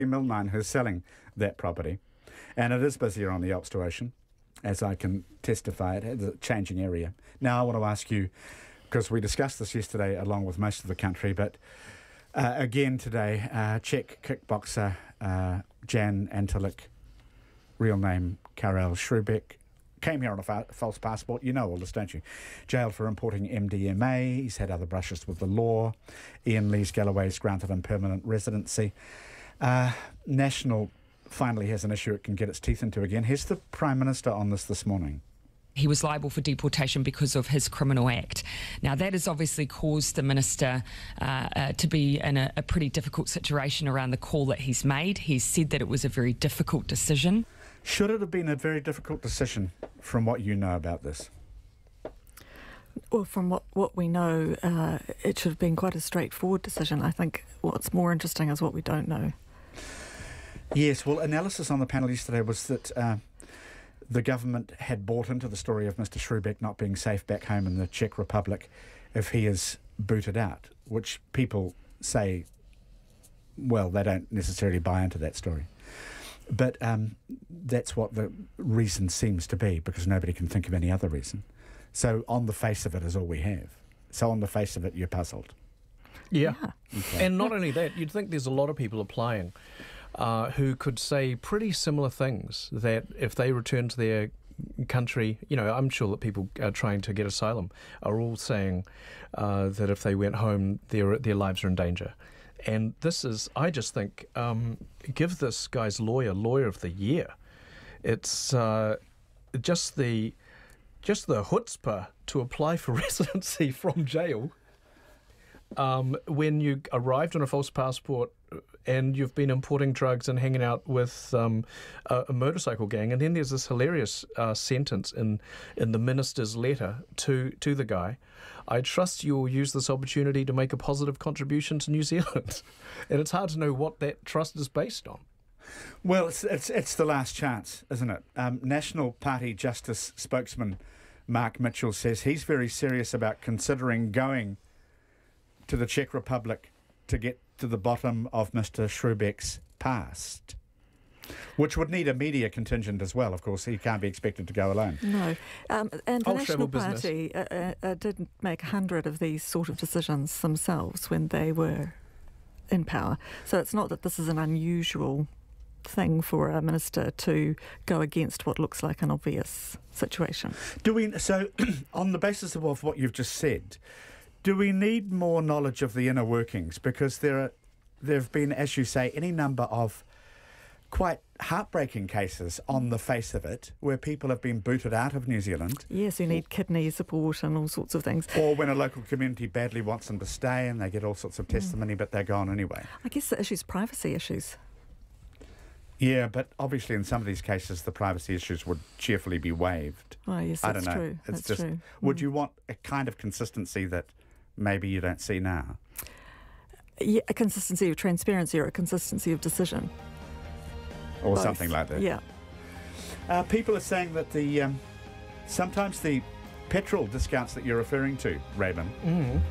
Milnine who's selling that property, and it is busier on the Alps Ocean, as I can testify. It's a changing area. Now I want to ask you, because we discussed this yesterday along with most of the country, but again today, Czech kickboxer Jan Antalik, real name Karel Šrubek, came here on a false passport. You know all this, don't you? Jailed for importing MDMA. He's had other brushes with the law. Ian Lees Galloway's granted him permanent residency. National finally has an issue it can get its teeth into again. Here's the Prime Minister on this morning. He was liable for deportation because of his criminal act. Now, that has obviously caused the Minister to be in a pretty difficult situation around the call that he's made. He's said that it was a very difficult decision. Should it have been a very difficult decision from what you know about this? Well, from what we know, it should have been quite a straightforward decision. I think what's more interesting is what we don't know. Yes, well, analysis on the panel yesterday was that the government had bought into the story of Mr. Šrubek not being safe back home in the Czech Republic if he is booted out, which people say, well, they don't necessarily buy into that story. But that's what the reason seems to be, because nobody can think of any other reason. So on the face of it is all we have. So on the face of it, you're puzzled. Yeah. Okay. And not only that, you'd think there's a lot of people applying who could say pretty similar things, that if they return to their country, you know, I'm sure that people trying to get asylum are all saying that if they went home, their lives are in danger. And this is, I just think, give this guy's Lawyer of the Year. It's just the chutzpah to apply for residency from jail when you arrived on a false passport and you've been importing drugs and hanging out with a motorcycle gang. And then there's this hilarious sentence in the minister's letter to the guy: I trust you'll use this opportunity to make a positive contribution to New Zealand. And it's hard to know what that trust is based on. Well, it's the last chance, isn't it? National Party Justice spokesman Mark Mitchell says he's very serious about considering going to the Czech Republic to get to the bottom of Mr. Šrubek's past, which would need a media contingent as well. Of course, he can't be expected to go alone. No. And the National Party did make 100 of these sort of decisions themselves when they were in power. So it's not that this is an unusual thing for a minister to go against what looks like an obvious situation. So, on the basis of what you've just said, do we need more knowledge of the inner workings? Because there have been, as you say, any number of quite heartbreaking cases on the face of it where people have been booted out of New Zealand. Yes, who need kidney support and all sorts of things. Or when a local community badly wants them to stay and they get all sorts of testimony, but they're gone anyway. I guess the issue's privacy issues. Yeah, but obviously in some of these cases the privacy issues would cheerfully be waived. Oh, yes, I don't that's know. true. It's that's just, true. Would you want a kind of consistency that maybe you don't see now? Yeah, a consistency of transparency or a consistency of decision. Or both. Something like that. Yeah. People are saying that sometimes the petrol discounts that you're referring to, Raven,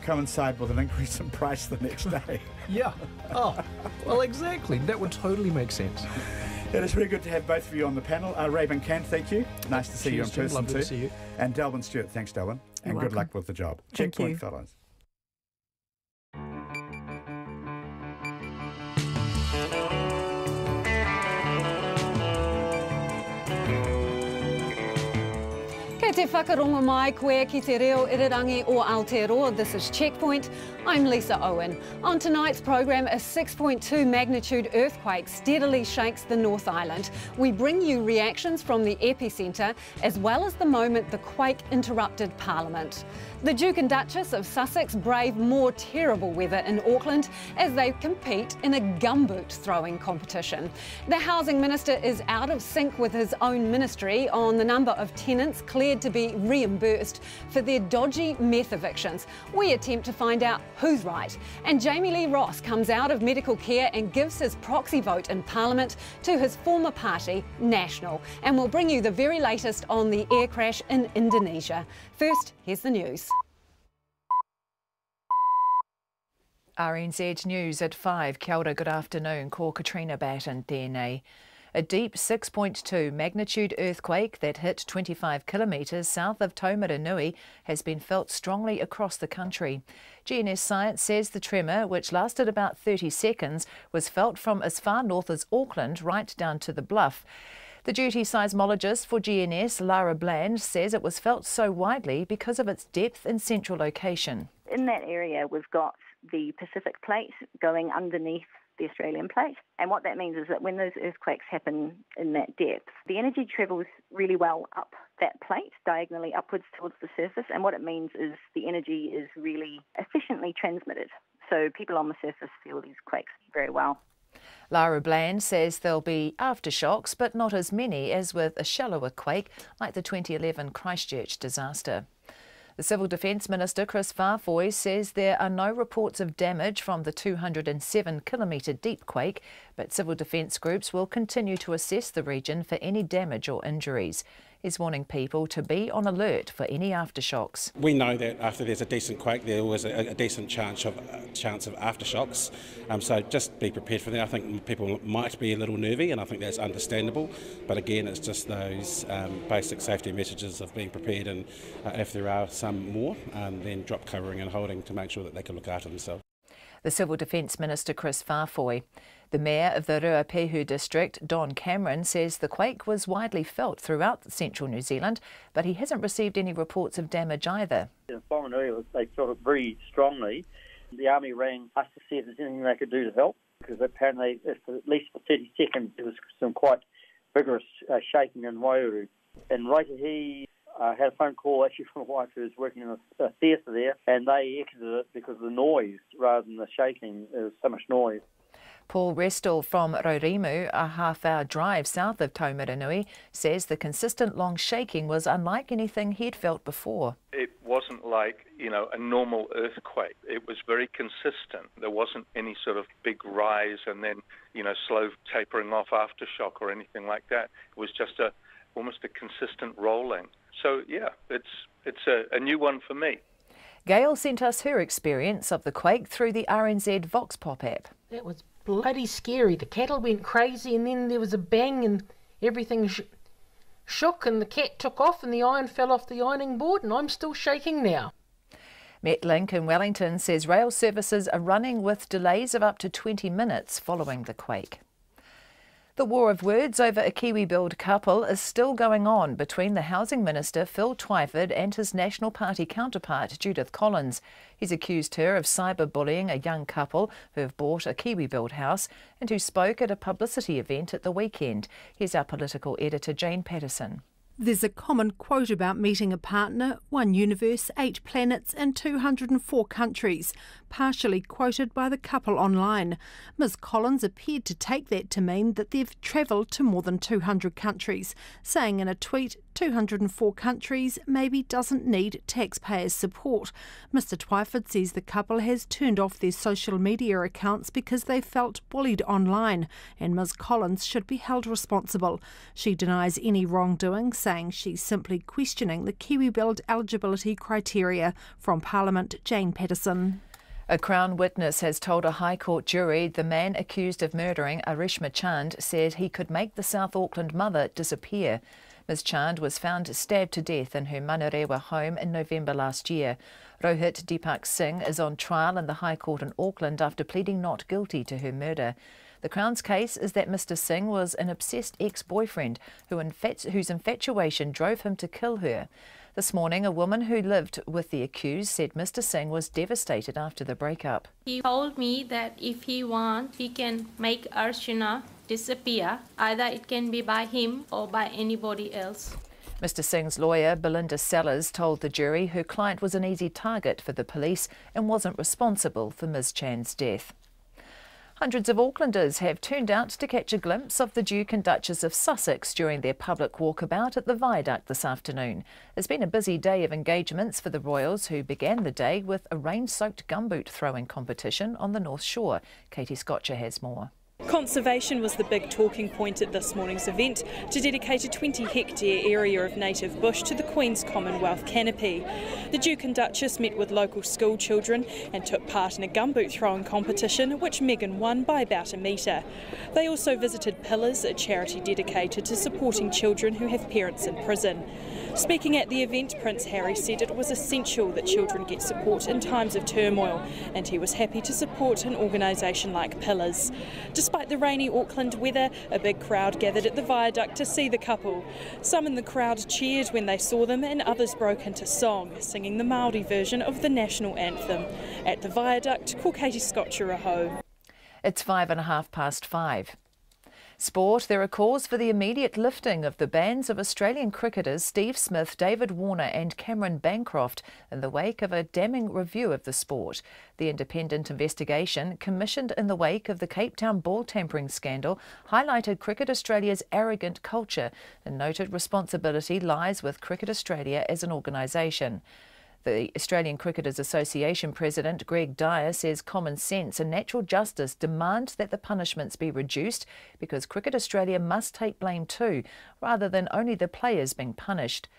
coincide with an increase in price the next day. Yeah. Oh, well, exactly. That would totally make sense. It is very good to have both of you on the panel. Raven Cant, thank you. Nice to see you in person Lovely too. to see you. And Delwyn Stewart, thanks Delwyn. And good luck with the job. Thank Checkpoint you. fellows. Kei te whakarongo mai koe ki te reo irirangi o Aotearoa. This is Checkpoint. I'm Lisa Owen. On tonight's program, a 6.2 magnitude earthquake steadily shakes the North Island. We bring you reactions from the epicentre, as well as the moment the quake interrupted Parliament. The Duke and Duchess of Sussex brave more terrible weather in Auckland as they compete in a gumboot throwing competition. The Housing Minister is out of sync with his own ministry on the number of tenants cleared to be reimbursed for their dodgy meth evictions. We attempt to find out who's right. And Jamie Lee Ross comes out of medical care and gives his proxy vote in Parliament to his former party, National. And we'll bring you the very latest on the air crash in Indonesia. First, here's the news. RNZ News at 5. Kia ora, good afternoon. Ko Katrina Batten tēnei. A deep 6.2 magnitude earthquake that hit 25 kilometres south of Taumaranui has been felt strongly across the country. GNS Science says the tremor, which lasted about 30 seconds, was felt from as far north as Auckland right down to the Bluff. The duty seismologist for GNS, Lara Bland, says it was felt so widely because of its depth and central location. In that area, we've got the Pacific plate going underneath the Australian plate. And what that means is that when those earthquakes happen in that depth, the energy travels really well up that plate, diagonally upwards towards the surface. And what it means is the energy is really efficiently transmitted. So people on the surface feel these quakes very well. Lara Bland says there'll be aftershocks, but not as many as with a shallower quake like the 2011 Christchurch disaster. The Civil Defence Minister, Chris Farfoy, says there are no reports of damage from the 207-kilometre deep quake, but civil defence groups will continue to assess the region for any damage or injuries. He's warning people to be on alert for any aftershocks. We know that after there's a decent quake, there was a decent chance of aftershocks, so just be prepared for that. I think people might be a little nervy, and I think that's understandable, but again, it's just those basic safety messages of being prepared, and if there are some more, then drop covering and holding to make sure that they can look after themselves. The Civil Defence Minister, Chris Farfoy. The Mayor of the Ruapehu district, Don Cameron, says the quake was widely felt throughout central New Zealand, but he hasn't received any reports of damage either. In Whanganui, they felt it very strongly. The Army rang us to see if there's anything they could do to help, because apparently, at least for 30 seconds, there was some quite vigorous shaking in Waiouru. In Raitahi, had a phone call actually from a wife who was working in a theatre there, and they exited it because of the noise rather than the shaking. There was so much noise. Paul Restel from Rorimu, a half-hour drive south of Taumaranui, says the consistent long shaking was unlike anything he'd felt before. It wasn't like, a normal earthquake. It was very consistent. There wasn't any sort of big rise and then, slow tapering off aftershock or anything like that. It was just almost a consistent rolling. So, yeah, it's a new one for me. Gail sent us her experience of the quake through the RNZ Vox Pop app. That was bloody scary. The cattle went crazy and then there was a bang and everything shook and the cat took off and the iron fell off the ironing board and I'm still shaking now. Metlink in Wellington says rail services are running with delays of up to 20 minutes following the quake. The war of words over a Kiwi-billed couple is still going on between the Housing Minister Phil Twyford and his National Party counterpart Judith Collins. He's accused her of cyberbullying a young couple who have bought a Kiwi-billed house and who spoke at a publicity event at the weekend. Here's our political editor Jane Patterson. There's a common quote about meeting a partner, one universe, 8 planets and 204 countries, partially quoted by the couple online. Ms Collins appeared to take that to mean that they've travelled to more than 200 countries, saying in a tweet, 204 countries maybe doesn't need taxpayers' support. Mr Twyford says the couple has turned off their social media accounts because they felt bullied online, and Ms Collins should be held responsible. She denies any wrongdoing, saying she's simply questioning the Kiwi-billed eligibility criteria. From Parliament, Jane Patterson. A Crown witness has told a High Court jury the man accused of murdering Arishma Chand said he could make the South Auckland mother disappear. Ms Chand was found stabbed to death in her Manurewa home in November last year. Rohit Deepak Singh is on trial in the High Court in Auckland after pleading not guilty to her murder. The Crown's case is that Mr Singh was an obsessed ex-boyfriend whose infatuation drove him to kill her. This morning, a woman who lived with the accused said Mr Singh was devastated after the breakup. He told me that if he wants, he can make Archana disappear. Either it can be by him or by anybody else. Mr Singh's lawyer, Belinda Sellers, told the jury her client was an easy target for the police and wasn't responsible for Ms Chand's death. Hundreds of Aucklanders have turned out to catch a glimpse of the Duke and Duchess of Sussex during their public walkabout at the Viaduct this afternoon. It's been a busy day of engagements for the royals, who began the day with a rain-soaked gumboot throwing competition on the North Shore. Katie Scotcher has more. Conservation was the big talking point at this morning's event to dedicate a 20-hectare area of native bush to the Queen's Commonwealth canopy. The Duke and Duchess met with local school children and took part in a gumboot throwing competition, which Meghan won by about a metre. They also visited Pillars, a charity dedicated to supporting children who have parents in prison. Speaking at the event, Prince Harry said it was essential that children get support in times of turmoil, and he was happy to support an organisation like Pillars. Despite the rainy Auckland weather, a big crowd gathered at the viaduct to see the couple. Some in the crowd cheered when they saw them, and others broke into song, singing the Māori version of the national anthem. At the viaduct, ko Katie Scotcheraho. It's 5:30. Sport, there are calls for the immediate lifting of the bans of Australian cricketers Steve Smith, David Warner and Cameron Bancroft in the wake of a damning review of the sport. The independent investigation, commissioned in the wake of the Cape Town ball tampering scandal, highlighted Cricket Australia's arrogant culture and noted responsibility lies with Cricket Australia as an organisation. The Australian Cricketers Association President Greg Dyer says common sense and natural justice demand that the punishments be reduced because Cricket Australia must take blame too, rather than only the players being punished.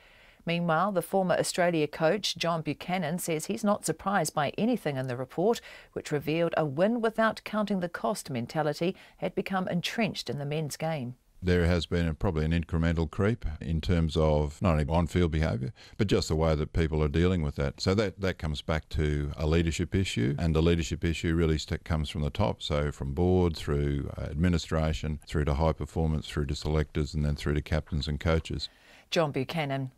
Meanwhile, the former Australia coach John Buchanan says he's not surprised by anything in the report, which revealed a win without counting the cost mentality had become entrenched in the men's game. There has been probably an incremental creep in terms of not only on-field behaviour, but just the way that people are dealing with that. So that comes back to a leadership issue, and the leadership issue really comes from the top, so from board through administration, through to high performance, through to selectors, and then through to captains and coaches. John Buchanan.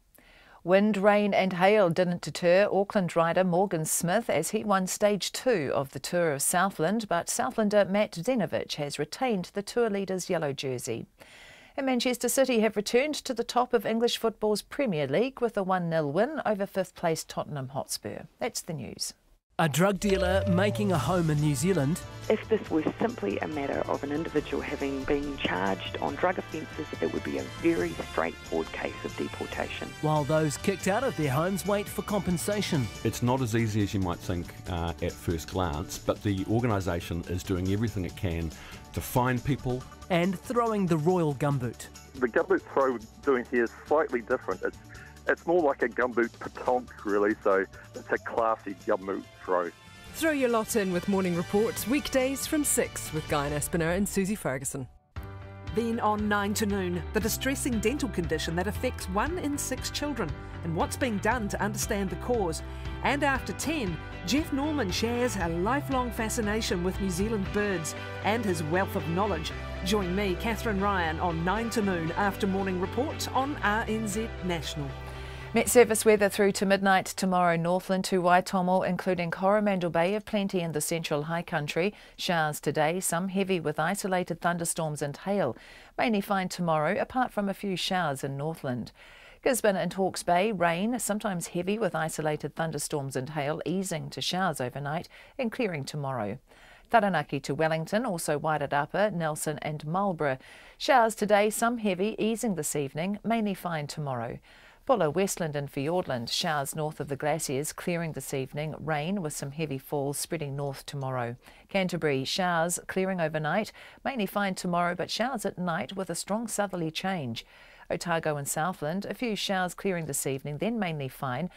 Wind, rain and hail didn't deter Auckland rider Morgan Smith as he won stage 2 of the Tour of Southland, but Southlander Matt Zenovich has retained the tour leader's yellow jersey. And Manchester City have returned to the top of English football's Premier League with a 1-0 win over 5th place Tottenham Hotspur. That's the news. A drug dealer making a home in New Zealand. If this was simply a matter of an individual having been charged on drug offences, it would be a very straightforward case of deportation. While those kicked out of their homes wait for compensation. It's not as easy as you might think at first glance, but the organisation is doing everything it can to find people. And throwing the royal gumboot. The gumboot throw we're doing here is slightly different. It's more like a gumboot pétanque, really, so it's a classy gumboot throw. Throw your lot in with Morning Report, weekdays from 6 with Guy Aspinall and Susie Ferguson. Then on 9 to noon, the distressing dental condition that affects 1 in 6 children and what's being done to understand the cause. And after 10, Jeff Norman shares a lifelong fascination with New Zealand birds and his wealth of knowledge. Join me, Catherine Ryan, on 9 to noon after Morning Report on RNZ National. Met Service weather through to midnight tomorrow, Northland to Waitomo, including Coromandel Bay of plenty in the central high country. Showers today, some heavy with isolated thunderstorms and hail. Mainly fine tomorrow, apart from a few showers in Northland. Gisborne and Hawke's Bay, rain, sometimes heavy with isolated thunderstorms and hail, easing to showers overnight and clearing tomorrow. Taranaki to Wellington, also Wairarapa, Nelson and Marlborough. Showers today, some heavy, easing this evening, mainly fine tomorrow. Bulla, Westland and Fiordland, showers north of the glaciers, clearing this evening, rain with some heavy falls spreading north tomorrow. Canterbury, showers clearing overnight, mainly fine tomorrow, but showers at night with a strong southerly change. Otago and Southland, a few showers clearing this evening, then mainly fine.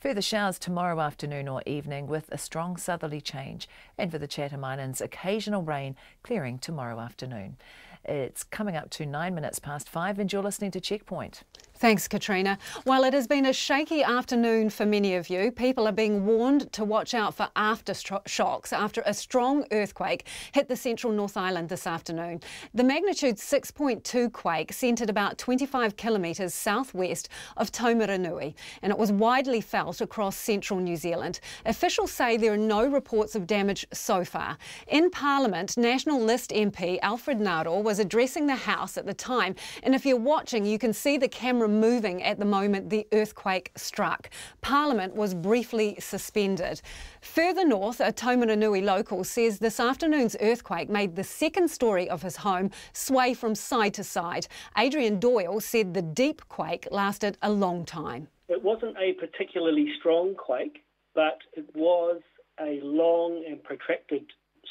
Further showers tomorrow afternoon or evening with a strong southerly change. And for the Chatham Islands, occasional rain clearing tomorrow afternoon. It's coming up to 9 minutes past 5 and you're listening to Checkpoint. Thanks, Katrina. Well, it has been a shaky afternoon for many of you. People are being warned to watch out for aftershocks after a strong earthquake hit the central North Island this afternoon. The magnitude 6.2 quake centred about 25 kilometres southwest of Taumaranui, and it was widely felt across central New Zealand. Officials say there are no reports of damage so far. In Parliament, National List MP Alfred Naro was addressing the House at the time, and if you're watching, you can see the camera moving at the moment the earthquake struck. Parliament was briefly suspended. Further north, a Taumaranui local says this afternoon's earthquake made the second story of his home sway from side to side. Adrian Doyle said the deep quake lasted a long time. It wasn't a particularly strong quake, but it was a long and protracted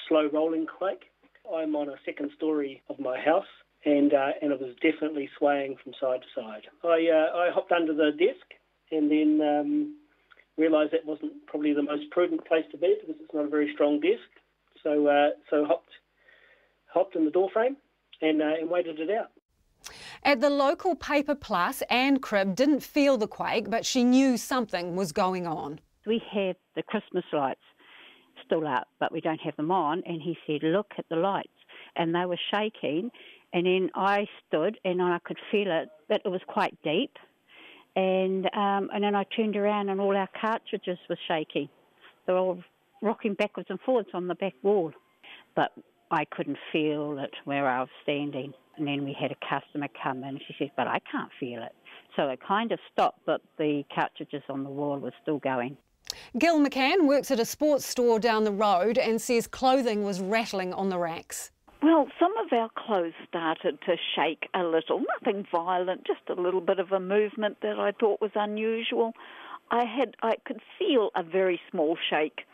slow rolling quake. I'm on a second story of my house, and it was definitely swaying from side to side. I hopped under the desk and then realised that wasn't probably the most prudent place to be because it's not a very strong desk. So hopped in the doorframe and waited it out. At the local paper plus, Anne Cribb didn't feel the quake, but she knew something was going on. We have the Christmas lights still up, but we don't have them on. And he said, look at the lights. And they were shaking. And then I stood and I could feel it, but it was quite deep. And then I turned around and all our cartridges were shaking. They were all rocking backwards and forwards on the back wall. But I couldn't feel it where I was standing. And then we had a customer come in. She said, but I can't feel it. So it kind of stopped, but the cartridges on the wall were still going. Gil McCann works at a sports store down the road and says clothing was rattling on the racks. Well, some of our clothes started to shake a little, nothing violent, just a little bit of a movement that I thought was unusual. I could feel a very small shake,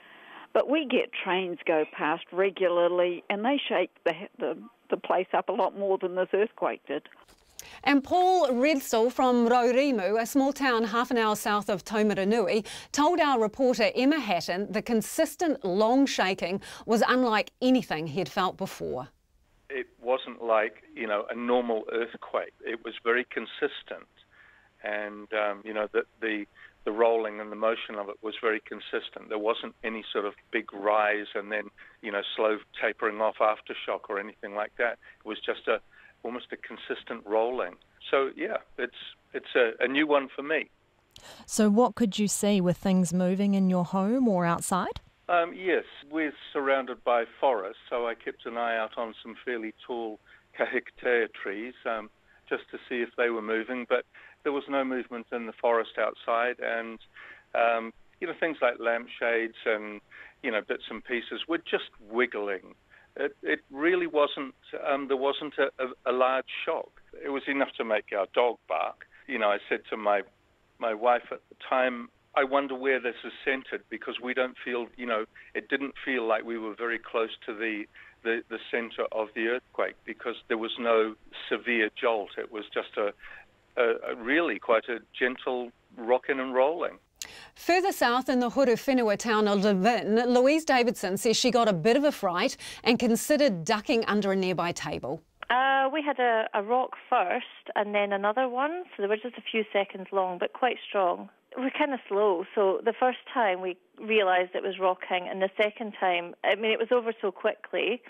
but we get trains go past regularly and they shake the place up a lot more than this earthquake did. And Paul Redstall from Raurimu, a small town half an hour south of Taumaranui, told our reporter Emma Hatton the consistent long shaking was unlike anything he'd felt before. It wasn't like, a normal earthquake. It was very consistent. And, the rolling and the motion of it was very consistent. There wasn't any sort of big rise and then, slow tapering off aftershock or anything like that. It was just almost a consistent rolling. So, yeah, it's a new one for me. So what could you see? Were things moving in your home or outside? Yes, we're surrounded by forests, so I kept an eye out on some fairly tall kahikatea trees just to see if they were moving, but there was no movement in the forest outside, and things like lampshades and bits and pieces were just wiggling. It really wasn't. There wasn't a large shock. It was enough to make our dog bark. I said to my wife at the time, I wonder where this is centred, because we don't feel. It didn't feel like we were very close to the centre of the earthquake, because there was no severe jolt. It was just a really quite a gentle rocking and rolling. Further south in the Huru Whenua town of Levin, Louise Davidson says she got a bit of a fright and considered ducking under a nearby table. We had a rock first and then another one, so they were just a few seconds long but quite strong. We're kind of slow, so the first time we realised it was rocking, and the second time, it was over so quickly,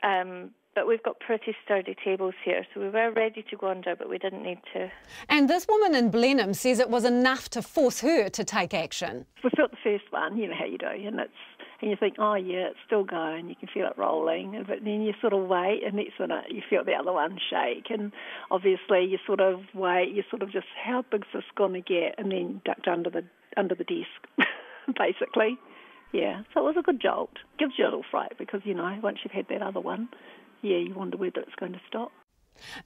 but we've got pretty sturdy tables here, so we were ready to go under, but we didn't need to. And this woman in Blenheim says it was enough to force her to take action. We felt the first one, how you do, and you think, oh yeah, it's still going, you can feel it rolling, but then you sort of wait, and you feel the other one shake, and obviously you sort of wait, you sort of just, how big's this going to get, and then ducked under the desk, basically. Yeah, so it was a good jolt. Gives you a little fright because, once you've had that other one, yeah, you wonder whether it's going to stop.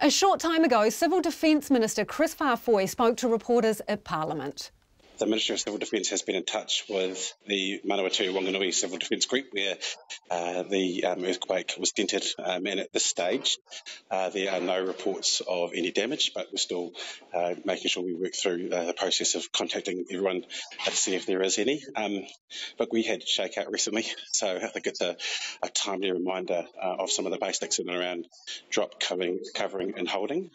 A short time ago, Civil Defence Minister Chris Farfoy spoke to reporters at Parliament. The Ministry of Civil Defence has been in touch with the Manawatu Wanganui Civil Defence Group, where the earthquake was centred, and at this stage there are no reports of any damage, but we're still making sure we work through the process of contacting everyone to see if there is any. But we had shakeout recently, so I think it's a timely reminder of some of the basics in and around drop, covering and holding.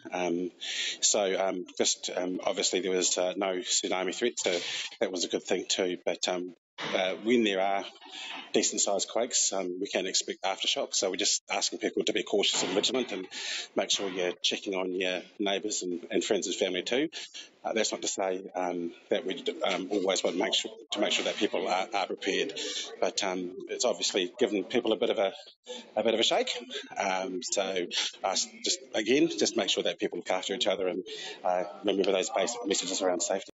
Obviously there was no tsunami threat, so that was a good thing too. But when there are decent-sized quakes, we can expect aftershocks. So we're just asking people to be cautious and vigilant, and make sure you're checking on your neighbours and friends and family too. That's not to say that we always want to make sure that people are prepared, but it's obviously given people a bit of a shake. So just make sure that people look after each other and remember those basic messages around safety.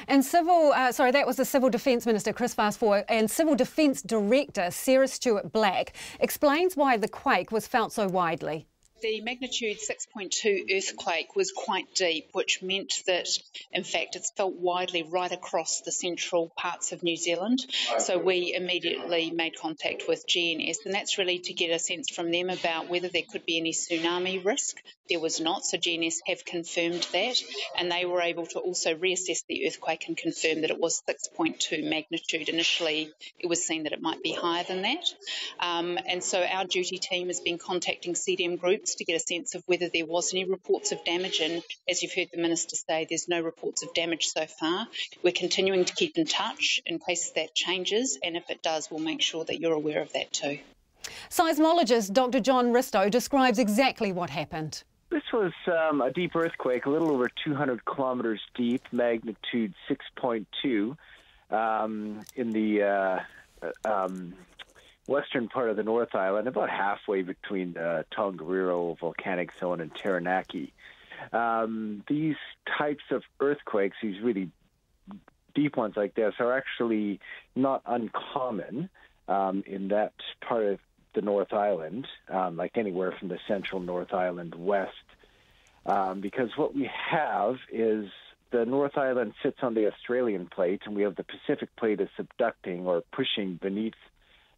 And that was the Civil Defence Minister Chris Farfoy, and Civil Defence Director Sarah Stewart-Black explains why the quake was felt so widely. The magnitude 6.2 earthquake was quite deep, which meant that, in fact, it's felt widely right across the central parts of New Zealand. So we immediately made contact with GNS, and that's really to get a sense from them about whether there could be any tsunami risk. There was not, so GNS have confirmed that, and they were able to also reassess the earthquake and confirm that it was 6.2 magnitude. Initially, it was seen that it might be higher than that. And so our duty team has been contacting CDM groups to get a sense of whether there was any reports of damage, and as you've heard the Minister say, there's no reports of damage so far. We're continuing to keep in touch in case that changes, and if it does, we'll make sure that you're aware of that too. Seismologist Dr. John Ristow describes exactly what happened. This was a deep earthquake, a little over 200 kilometers deep, magnitude 6.2 in the western part of the North Island, about halfway between Tongariro volcanic zone and Taranaki. These types of earthquakes, these really deep ones like this, are actually not uncommon in that part of the North Island, like anywhere from the central North Island west, because what we have is the North Island sits on the Australian plate, and we have the Pacific plate is subducting or pushing beneath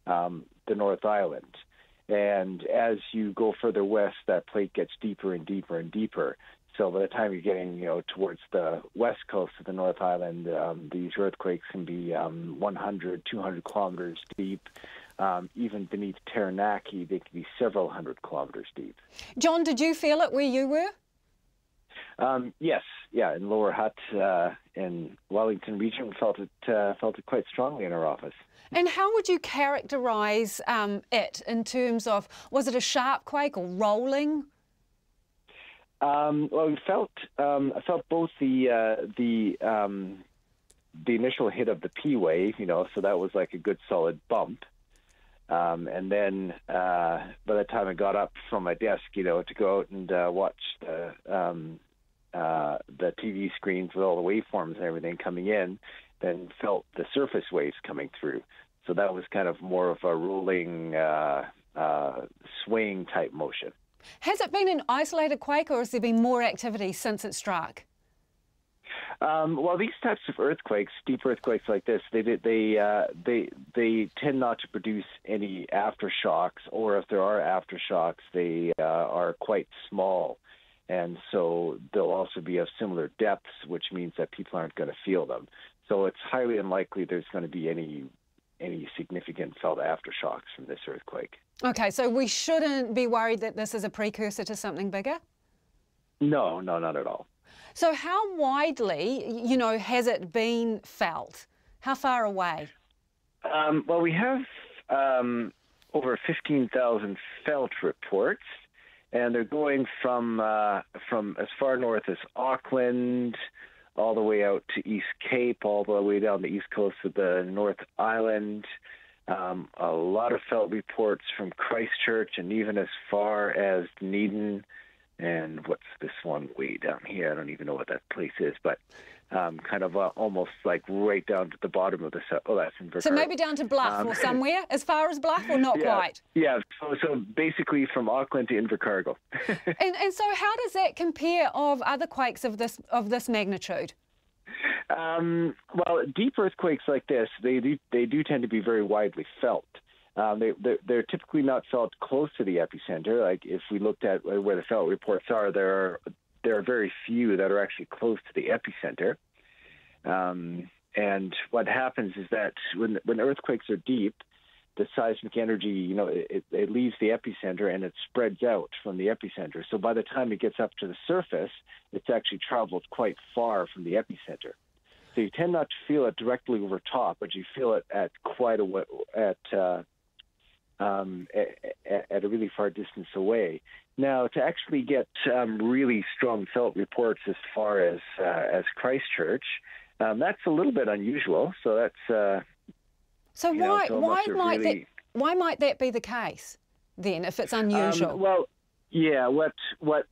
the North Island. And as you go further west, that plate gets deeper and deeper and deeper. So by the time you're getting, towards the west coast of the North Island, these earthquakes can be 100, 200 kilometers deep. Even beneath Taranaki, they can be several hundred kilometers deep. John, did you feel it where you were? Yes, in Lower Hutt in Wellington region, we felt it quite strongly in our office. And how would you characterise it in terms of, was it a sharp quake or rolling? Well, I felt both the initial hit of the P wave, so that was like a good solid bump. And then by the time I got up from my desk, to go out and watch the TV screens with all the waveforms and everything coming in, then felt the surface waves coming through. So that was kind of more of a rolling, swaying type motion. Has it been an isolated quake, or has there been more activity since it struck? Well, these types of earthquakes, deep earthquakes like this, they tend not to produce any aftershocks, or if there are aftershocks, they are quite small, and so they'll also be of similar depths, which means that people aren't going to feel them. So it's highly unlikely there's going to be any significant felt aftershocks from this earthquake. Okay, so we shouldn't be worried that this is a precursor to something bigger? No, not at all. So how widely, has it been felt? How far away? Well, we have over 15,000 felt reports, and they're going from as far north as Auckland, all the way out to East Cape, all the way down the east coast of the North Island. A lot of felt reports from Christchurch, and even as far as Dunedin. And what's this one way down here? I don't even know what that place is, but kind of almost like right down to the bottom of the south. Oh, that's in Merkel. So maybe down to Bluff or somewhere, as far as Bluff, or not quite? Yeah, so basically from Auckland to Invercargill. and so how does that compare of other quakes of this magnitude? Well, deep earthquakes like this, they do tend to be very widely felt. They're typically not felt close to the epicenter. Like if we looked at where the felt reports are, there are very few that are actually close to the epicenter. And what happens is that when earthquakes are deep, the seismic energy, it leaves the epicenter and it spreads out from the epicenter. So by the time it gets up to the surface, it's actually traveled quite far from the epicenter. So you tend not to feel it directly over top, but you feel it at quite at a really far distance away. Now, to actually get really strong felt reports as far as Christchurch, that's a little bit unusual. So that's so why might that be the case then, if it's unusual? Well, yeah. What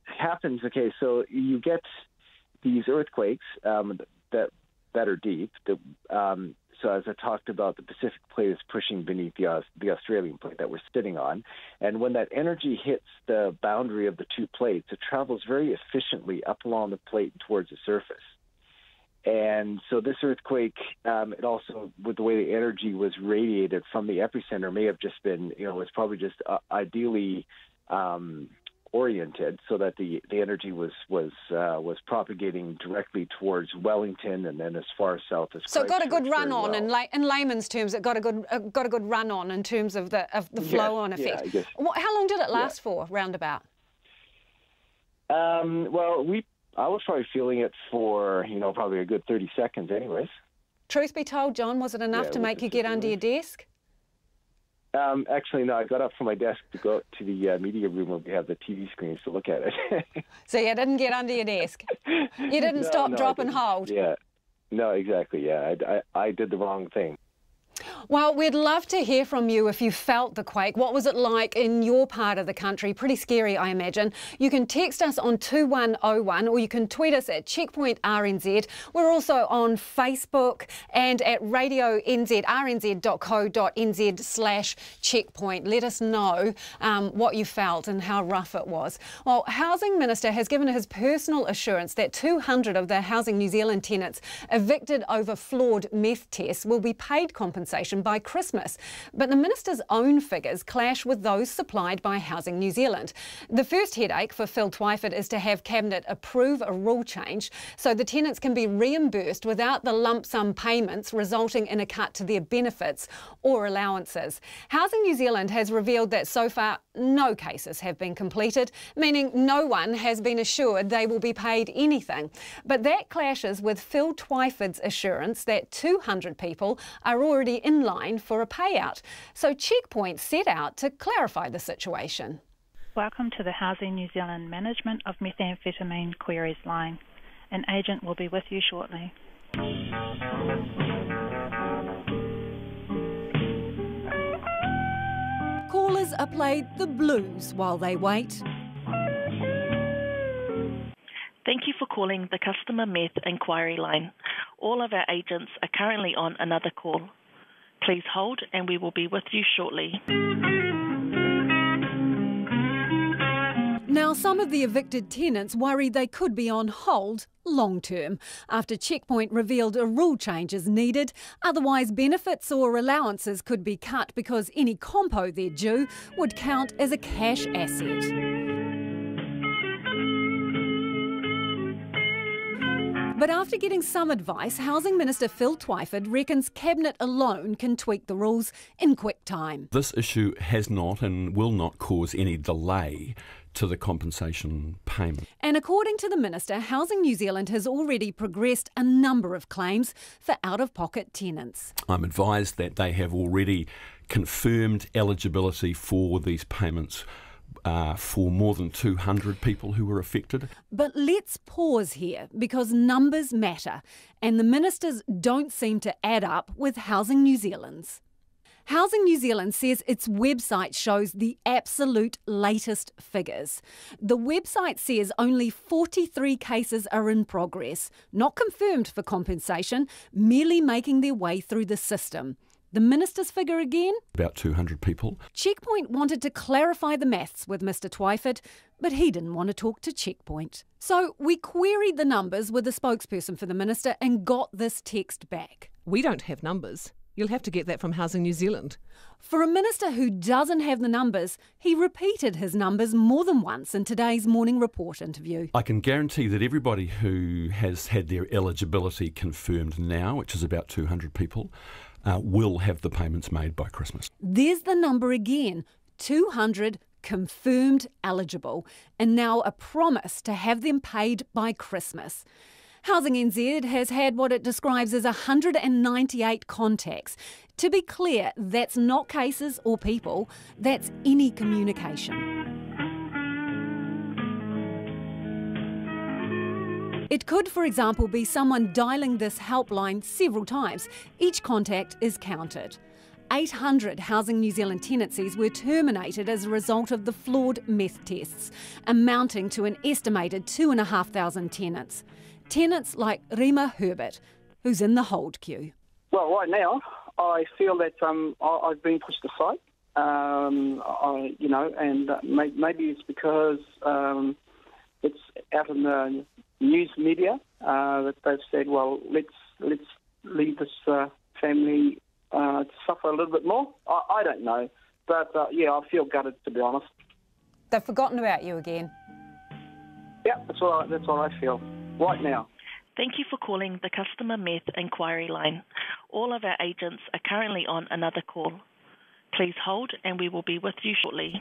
happens? Okay, so you get these earthquakes that are deep. So as I talked about, the Pacific plate is pushing beneath the Australian plate that we're sitting on. And when that energy hits the boundary of the two plates, it travels very efficiently up along the plate towards the surface. And so this earthquake, it also, with the way the energy was radiated from the epicenter, may have just been, was probably just ideally oriented so that the energy was propagating directly towards Wellington and then as far south as So it got a good run on, well. in layman's terms, it got a good run on in terms of the flow on effect. Yeah, How long did it last for, roundabout? Well, I was probably feeling it for, probably a good 30 seconds anyways. Truth be told, John, was it enough to make you get under your desk? Actually, no, I got up from my desk to go to the media room where we have the TV screens to look at it. So you didn't get under your desk? You didn't stop, drop and hold? Yeah. No, exactly, yeah. I did the wrong thing. Well, we'd love to hear from you if you felt the quake. What was it like in your part of the country? Pretty scary, I imagine. You can text us on 2101 or you can tweet us at Checkpoint RNZ. We're also on Facebook and at Radio NZ, rnz.co.nz/checkpoint. Let us know what you felt and how rough it was. Well, Housing Minister has given his personal assurance that 200 of the Housing New Zealand tenants evicted over flawed meth tests will be paid compensation by Christmas. But the Minister's own figures clash with those supplied by Housing New Zealand. The first headache for Phil Twyford is to have Cabinet approve a rule change so the tenants can be reimbursed without the lump sum payments resulting in a cut to their benefits or allowances. Housing New Zealand has revealed that so far no cases have been completed, meaning no one has been assured they will be paid anything. But that clashes with Phil Twyford's assurance that 200 people are already in line for a payout. So Checkpoint set out to clarify the situation. Welcome to the Housing New Zealand Management of Methamphetamine Queries line. An agent will be with you shortly. Callers are played the blues while they wait. Thank you for calling the Customer Meth Inquiry line. All of our agents are currently on another call. Please hold and we will be with you shortly. Now, some of the evicted tenants worry they could be on hold long term after Checkpoint revealed a rule change is needed. Otherwise, benefits or allowances could be cut because any compo they're due would count as a cash asset. But after getting some advice, Housing Minister Phil Twyford reckons Cabinet alone can tweak the rules in quick time. This issue has not and will not cause any delay to the compensation payment. And according to the Minister, Housing New Zealand has already progressed a number of claims for out-of-pocket tenants. I'm advised that they have already confirmed eligibility for these payments for more than 200 people who were affected. But let's pause here because numbers matter and the ministers don't seem to add up with Housing New Zealand's. Housing New Zealand says its website shows the absolute latest figures. The website says only 43 cases are in progress, not confirmed for compensation, merely making their way through the system. The minister's figure again? About 200 people. Checkpoint wanted to clarify the maths with Mr Twyford, but he didn't want to talk to Checkpoint. So we queried the numbers with the spokesperson for the minister and got this text back. We don't have numbers. You'll have to get that from Housing New Zealand. For a minister who doesn't have the numbers, he repeated his numbers more than once in today's Morning Report interview. I can guarantee that everybody who has had their eligibility confirmed now, which is about 200 people, will have the payments made by Christmas. There's the number again, 200 confirmed eligible, and now a promise to have them paid by Christmas. Housing NZ has had what it describes as 198 contacts. To be clear, that's not cases or people, that's any communication. It could, for example, be someone dialling this helpline several times. Each contact is counted. 800 Housing New Zealand tenancies were terminated as a result of the flawed meth tests, amounting to an estimated 2,500 tenants. Tenants like Rima Herbert, who's in the hold queue. Well, right now, I feel that I've been pushed aside. Maybe it's because it's out in the news media that they've said, well, let's leave this family to suffer a little bit more. I don't know, but I feel gutted, to be honest. They've forgotten about you again. Yeah, that's what I feel right now. Thank you for calling the Customer Meth Inquiry Line. All of our agents are currently on another call. Please hold and we will be with you shortly.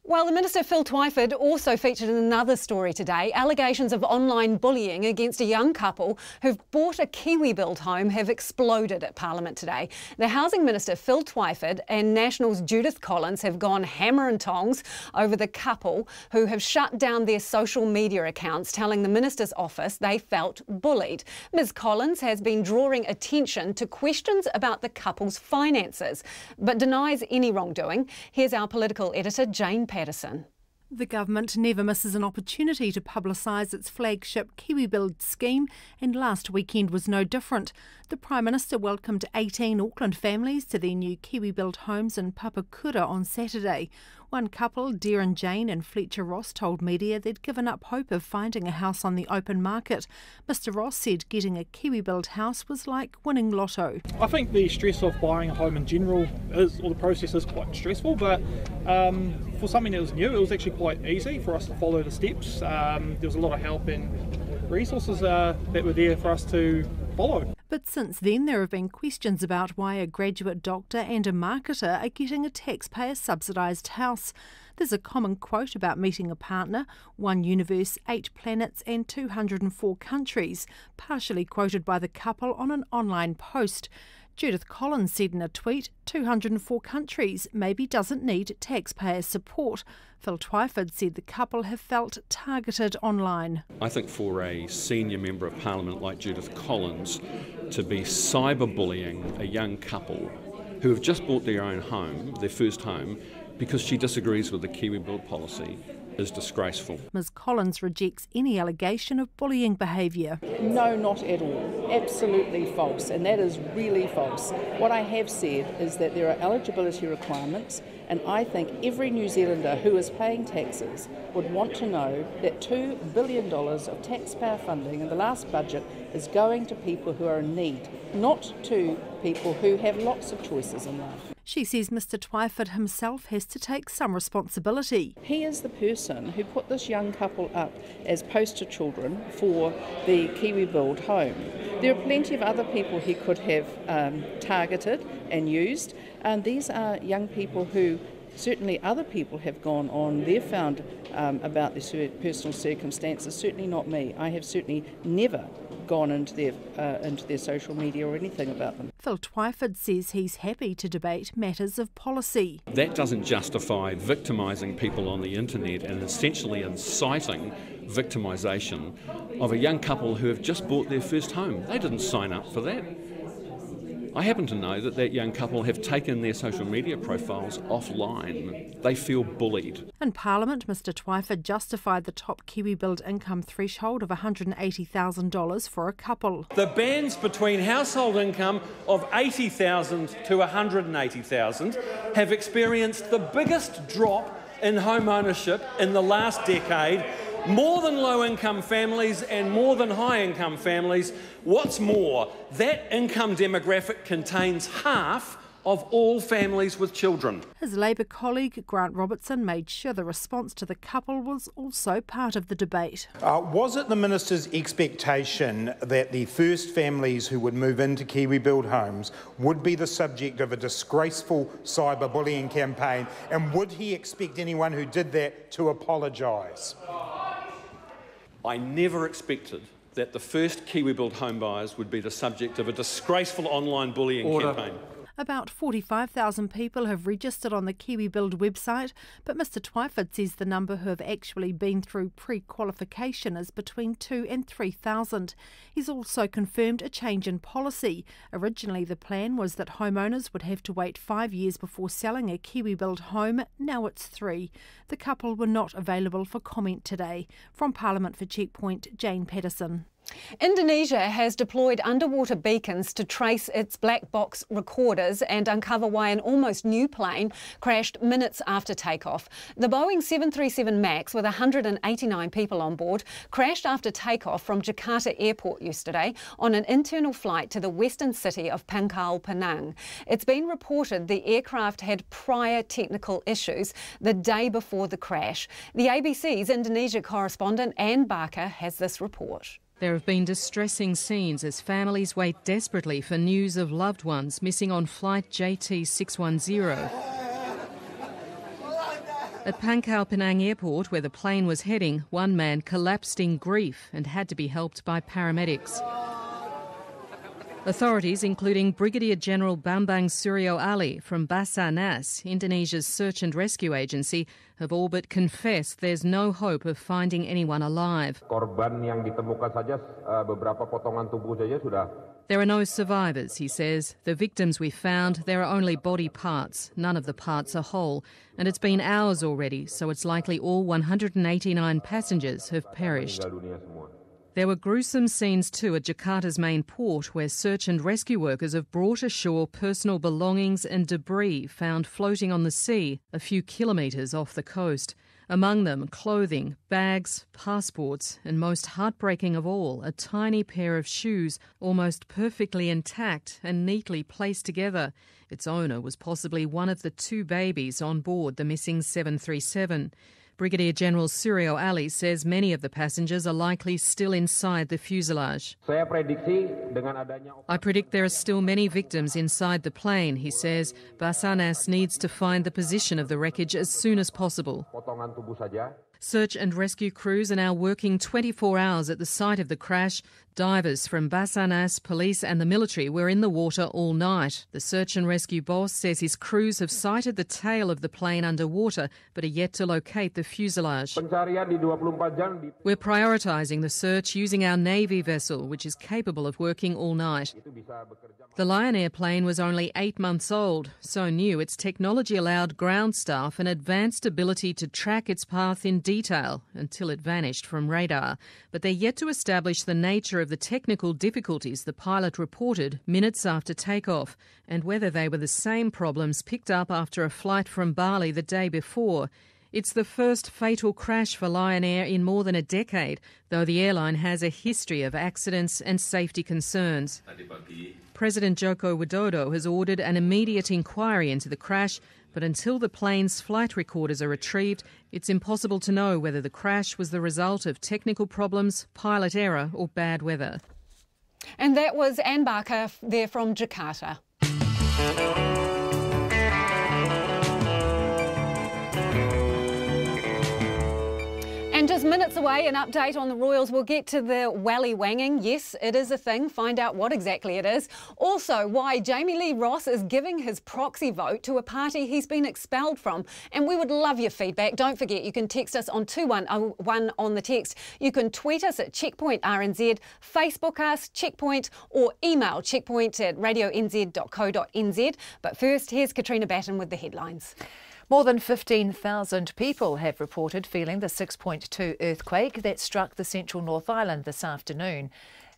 Well, the Minister Phil Twyford also featured in another story today. Allegations of online bullying against a young couple who've bought a Kiwi-built home have exploded at Parliament today. The Housing Minister Phil Twyford and National's Judith Collins have gone hammer and tongs over the couple who have shut down their social media accounts, telling the Minister's office they felt bullied. Ms Collins has been drawing attention to questions about the couple's finances, but denies any wrongdoing. Here's our political editor, Jane Patterson. The government never misses an opportunity to publicise its flagship Kiwi-build scheme, and last weekend was no different. The Prime Minister welcomed 18 Auckland families to their new Kiwi-build homes in Papakura on Saturday. One couple, Darren Jane and Fletcher Ross, told media they'd given up hope of finding a house on the open market. Mr Ross said getting a Kiwi-build house was like winning lotto. I think the stress of buying a home in general the process is quite stressful, but for something that was new, it was actually quite easy for us to follow the steps. There was a lot of help and resources that were there for us to follow. But since then, there have been questions about why a graduate doctor and a marketer are getting a taxpayer subsidised house. There's a common quote about meeting a partner: 1 universe, 8 planets and 204 countries, partially quoted by the couple on an online post. Judith Collins said in a tweet, 204 countries maybe doesn't need taxpayer support. Phil Twyford said the couple have felt targeted online. I think for a senior member of Parliament like Judith Collins to be cyberbullying a young couple who have just bought their own home, their first home, because she disagrees with the Kiwi-build policy is disgraceful. Ms Collins rejects any allegation of bullying behaviour. No, not at all. Absolutely false, and that is really false. What I have said is that there are eligibility requirements, and I think every New Zealander who is paying taxes would want to know that $2 billion of taxpayer funding in the last budget is going to people who are in need, not to people who have lots of choices in life. She says Mr Twyford himself has to take some responsibility. He is the person who put this young couple up as poster children for the Kiwi-build home. There are plenty of other people he could have targeted and used, and these are young people who certainly other people have gone on. They've found about their personal circumstances, certainly not me. I have certainly never gone into their social media or anything about them. Phil Twyford says he's happy to debate matters of policy. That doesn't justify victimising people on the internet and essentially inciting victimisation of a young couple who have just bought their first home. They didn't sign up for that. I happen to know that young couple have taken their social media profiles offline. They feel bullied. In Parliament, Mr Twyford justified the top Kiwi-build income threshold of $180,000 for a couple. The bands between household income of $80,000 to $180,000 have experienced the biggest drop in home ownership in the last decade, more than low-income families and more than high-income families. What's more, that income demographic contains half of all families with children. His Labour colleague Grant Robertson made sure the response to the couple was also part of the debate. Was it the Minister's expectation that the first families who would move into Kiwi-build homes would be the subject of a disgraceful cyberbullying campaign, and would he expect anyone who did that to apologise? I never expected that the first Kiwi-build home buyers would be the subject of a disgraceful online bullying campaign. About 45,000 people have registered on the Kiwi-build website, but Mr Twyford says the number who have actually been through pre-qualification is between 2,000 and 3,000. He's also confirmed a change in policy. Originally, the plan was that homeowners would have to wait 5 years before selling a Kiwi-build home. Now it's 3. The couple were not available for comment today. From Parliament for Checkpoint, Jane Patterson. Indonesia has deployed underwater beacons to trace its black box recorders and uncover why an almost new plane crashed minutes after takeoff. The Boeing 737 MAX, with 189 people on board, crashed after takeoff from Jakarta Airport yesterday on an internal flight to the western city of Pangkal Pinang. It's been reported the aircraft had prior technical issues the day before the crash. The ABC's Indonesia correspondent Anne Barker has this report. There have been distressing scenes as families wait desperately for news of loved ones missing on flight JT610. At Pangkal Pinang Airport, where the plane was heading, one man collapsed in grief and had to be helped by paramedics. Authorities, including Brigadier General Bambang Suryo Ali from Basarnas, Indonesia's search and rescue agency, have all but confessed there's no hope of finding anyone alive. There are no survivors, he says. The victims we found, there are only body parts. None of the parts are whole. And it's been hours already, so it's likely all 189 passengers have perished. There were gruesome scenes too at Jakarta's main port, where search and rescue workers have brought ashore personal belongings and debris found floating on the sea a few kilometres off the coast. Among them, clothing, bags, passports, and most heartbreaking of all, a tiny pair of shoes, almost perfectly intact and neatly placed together. Its owner was possibly one of the two babies on board the missing 737. Brigadier General Suryo Ali says many of the passengers are likely still inside the fuselage. I predict there are still many victims inside the plane, he says. Basarnas needs to find the position of the wreckage as soon as possible. Search and rescue crews are now working 24 hours at the site of the crash. Divers from Basarnas, police and the military were in the water all night. The search and rescue boss says his crews have sighted the tail of the plane underwater but are yet to locate the fuselage. We're prioritising the search using our Navy vessel, which is capable of working all night. The Lion Air plane was only 8 months old. So new, its technology allowed ground staff an advanced ability to track its path in detail until it vanished from radar. But they're yet to establish the nature of the technical difficulties the pilot reported minutes after takeoff and whether they were the same problems picked up after a flight from Bali the day before. It's the first fatal crash for Lion Air in more than a decade, though the airline has a history of accidents and safety concerns. President Joko Widodo has ordered an immediate inquiry into the crash, but until the plane's flight recorders are retrieved, it's impossible to know whether the crash was the result of technical problems, pilot error or bad weather. And that was Anne Barker there from Jakarta. And just minutes away, an update on the Royals. We'll get to the wally wanging. Yes, it is a thing. Find out what exactly it is. Also, why Jamie Lee Ross is giving his proxy vote to a party he's been expelled from. And we would love your feedback. Don't forget, you can text us on 2101 on the text. You can tweet us at Checkpoint RNZ, Facebook us, Checkpoint, or email checkpoint@radionz.co.nz. But first, here's Katrina Batten with the headlines. More than 15,000 people have reported feeling the 6.2 earthquake that struck the central North Island this afternoon.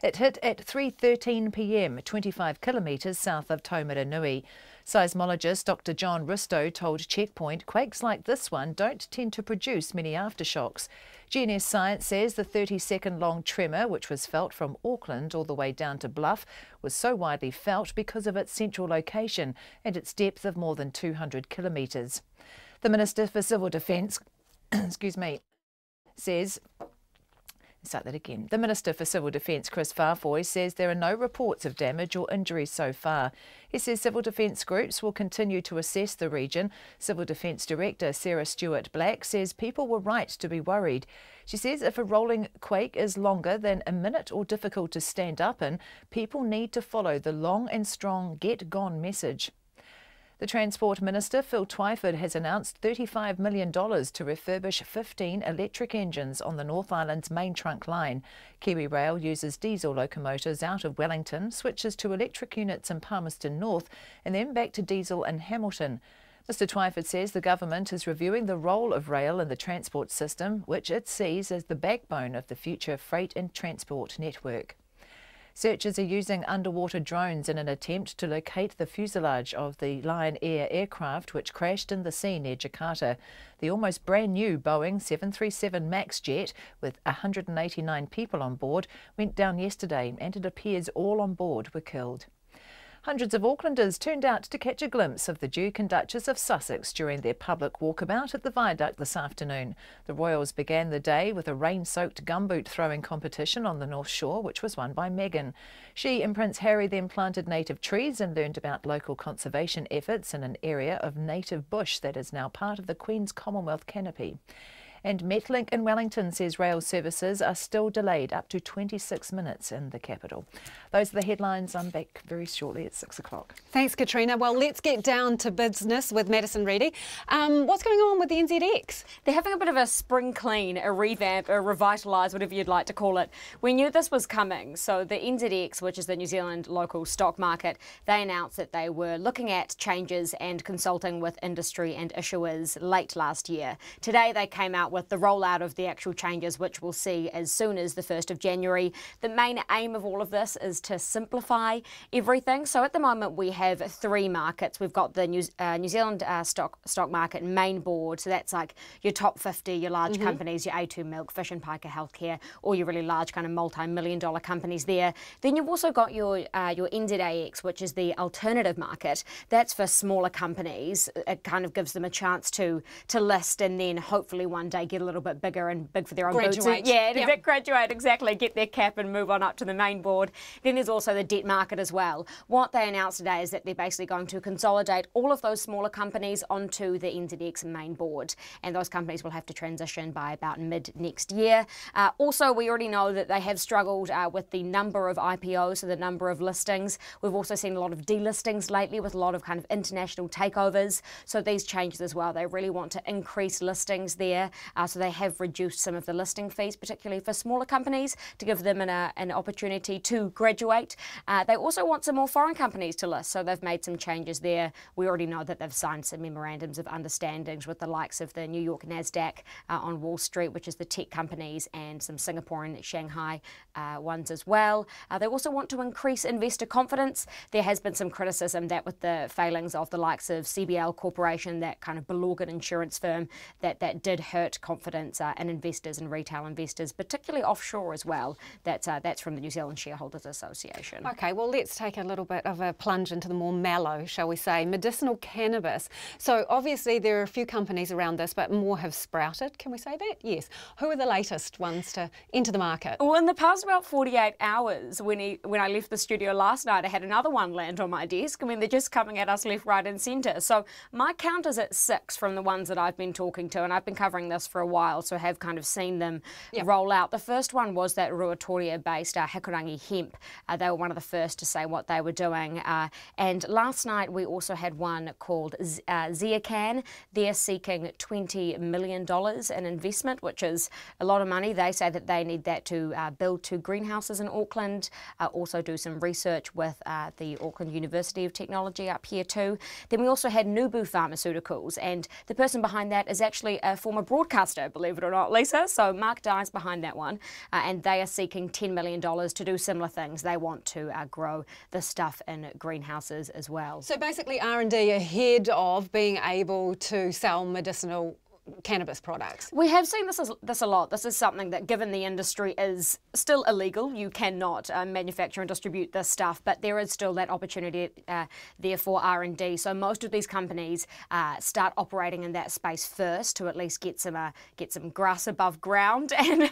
It hit at 3:13 p.m, 25 kilometres south of Taumaranui. Seismologist Dr. John Risto told Checkpoint quakes like this one don't tend to produce many aftershocks. GNS Science says the 30-second-long tremor, which was felt from Auckland all the way down to Bluff, was so widely felt because of its central location and its depth of more than 200 kilometres. The Minister for Civil Defence, says... Start that again. The Minister for Civil Defence, Chris Farfoy, says there are no reports of damage or injury so far. He says civil defence groups will continue to assess the region. Civil Defence Director Sarah Stewart-Black says people were right to be worried. She says if a rolling quake is longer than a minute or difficult to stand up in, people need to follow the long and strong get gone message. The Transport Minister, Phil Twyford, has announced $35 million to refurbish 15 electric engines on the North Island's main trunk line. Kiwi Rail uses diesel locomotives out of Wellington, switches to electric units in Palmerston North and then back to diesel in Hamilton. Mr Twyford says the government is reviewing the role of rail in the transport system, which it sees as the backbone of the future freight and transport network. Searchers are using underwater drones in an attempt to locate the fuselage of the Lion Air aircraft which crashed in the sea near Jakarta. The almost brand new Boeing 737 MAX jet with 189 people on board went down yesterday, and it appears all on board were killed. Hundreds of Aucklanders turned out to catch a glimpse of the Duke and Duchess of Sussex during their public walkabout at the Viaduct this afternoon. The Royals began the day with a rain-soaked gumboot throwing competition on the North Shore, which was won by Meghan. She and Prince Harry then planted native trees and learned about local conservation efforts in an area of native bush that is now part of the Queen's Commonwealth canopy. And Metlink in Wellington says rail services are still delayed up to 26 minutes in the capital. Those are the headlines. I'm back very shortly at 6 o'clock. Thanks, Katrina. Well, let's get down to business with Madison Reedy. What's going on with the NZX? They're having a bit of a spring clean, a revamp, a revitalise, whatever you'd like to call it. We knew this was coming. So the NZX, which is the New Zealand local stock market, they announced that they were looking at changes and consulting with industry and issuers late last year. Today they came out with the rollout of the actual changes, which we'll see as soon as the 1st of January. The main aim of all of this is to simplify everything. So at the moment we have 3 markets. We've got the New Zealand stock market main board. So that's like your top 50, your large companies, your A2 Milk, Fish and Pika Healthcare, all your really large kind of multi-million-dollar companies there. Then you've also got your NZAX, which is the alternative market. That's for smaller companies. It kind of gives them a chance to list and then hopefully one day get a little bit bigger and big for their own boots. Yeah, graduate, exactly, get their cap and move on up to the main board. Then there's also the debt market as well. What they announced today is that they're basically going to consolidate all of those smaller companies onto the NZX main board, and those companies will have to transition by about mid next year. Also, we already know that they have struggled with the number of IPOs, so the number of listings. We've also seen a lot of delistings lately with a lot of kind of international takeovers. So these changes as well, they really want to increase listings there. So they have reduced some of the listing fees, particularly for smaller companies, to give them an opportunity to graduate. They also want some more foreign companies to list, so they've made some changes there. We already know that they've signed some memorandums of understandings with the likes of the New York NASDAQ on Wall Street, which is the tech companies, and some Singapore and Shanghai ones as well. They also want to increase investor confidence. There has been some criticism that with the failings of the likes of CBL Corporation, that kind of beloved insurance firm, that did hurt confidence in investors and retail investors, particularly offshore as well. That's from the New Zealand Shareholders Association. Okay, well, let's take a little bit of a plunge into the more mellow, shall we say, medicinal cannabis. So obviously there are a few companies around this, but more have sprouted. Can we say that? Yes. Who are the latest ones to enter the market? Well, in the past about 48 hours, when I left the studio last night, I had another one land on my desk. I mean, they're just coming at us left, right and centre. So my count is at 6 from the ones that I've been talking to, and I've been covering this for a while, so have kind of seen them roll out. The first one was that Ruatoria-based Hikurangi Hemp. They were one of the first to say what they were doing. And last night we also had one called Zeacan. They're seeking $20 million in investment, which is a lot of money. They say that they need that to build 2 greenhouses in Auckland, also do some research with the Auckland University of Technology up here too. Then we also had Nubu Pharmaceuticals, and the person behind that is actually a former broadcaster, believe it or not, Lisa. So Mark Dye's behind that one, and they are seeking $10 million to do similar things. They want to grow the stuff in greenhouses as well. So basically R&D ahead of being able to sell medicinal cannabis products. We have seen this a lot. This is something that, given the industry is still illegal, you cannot manufacture and distribute this stuff, but there is still that opportunity there for R&D. So most of these companies start operating in that space first to at least get some grass above ground and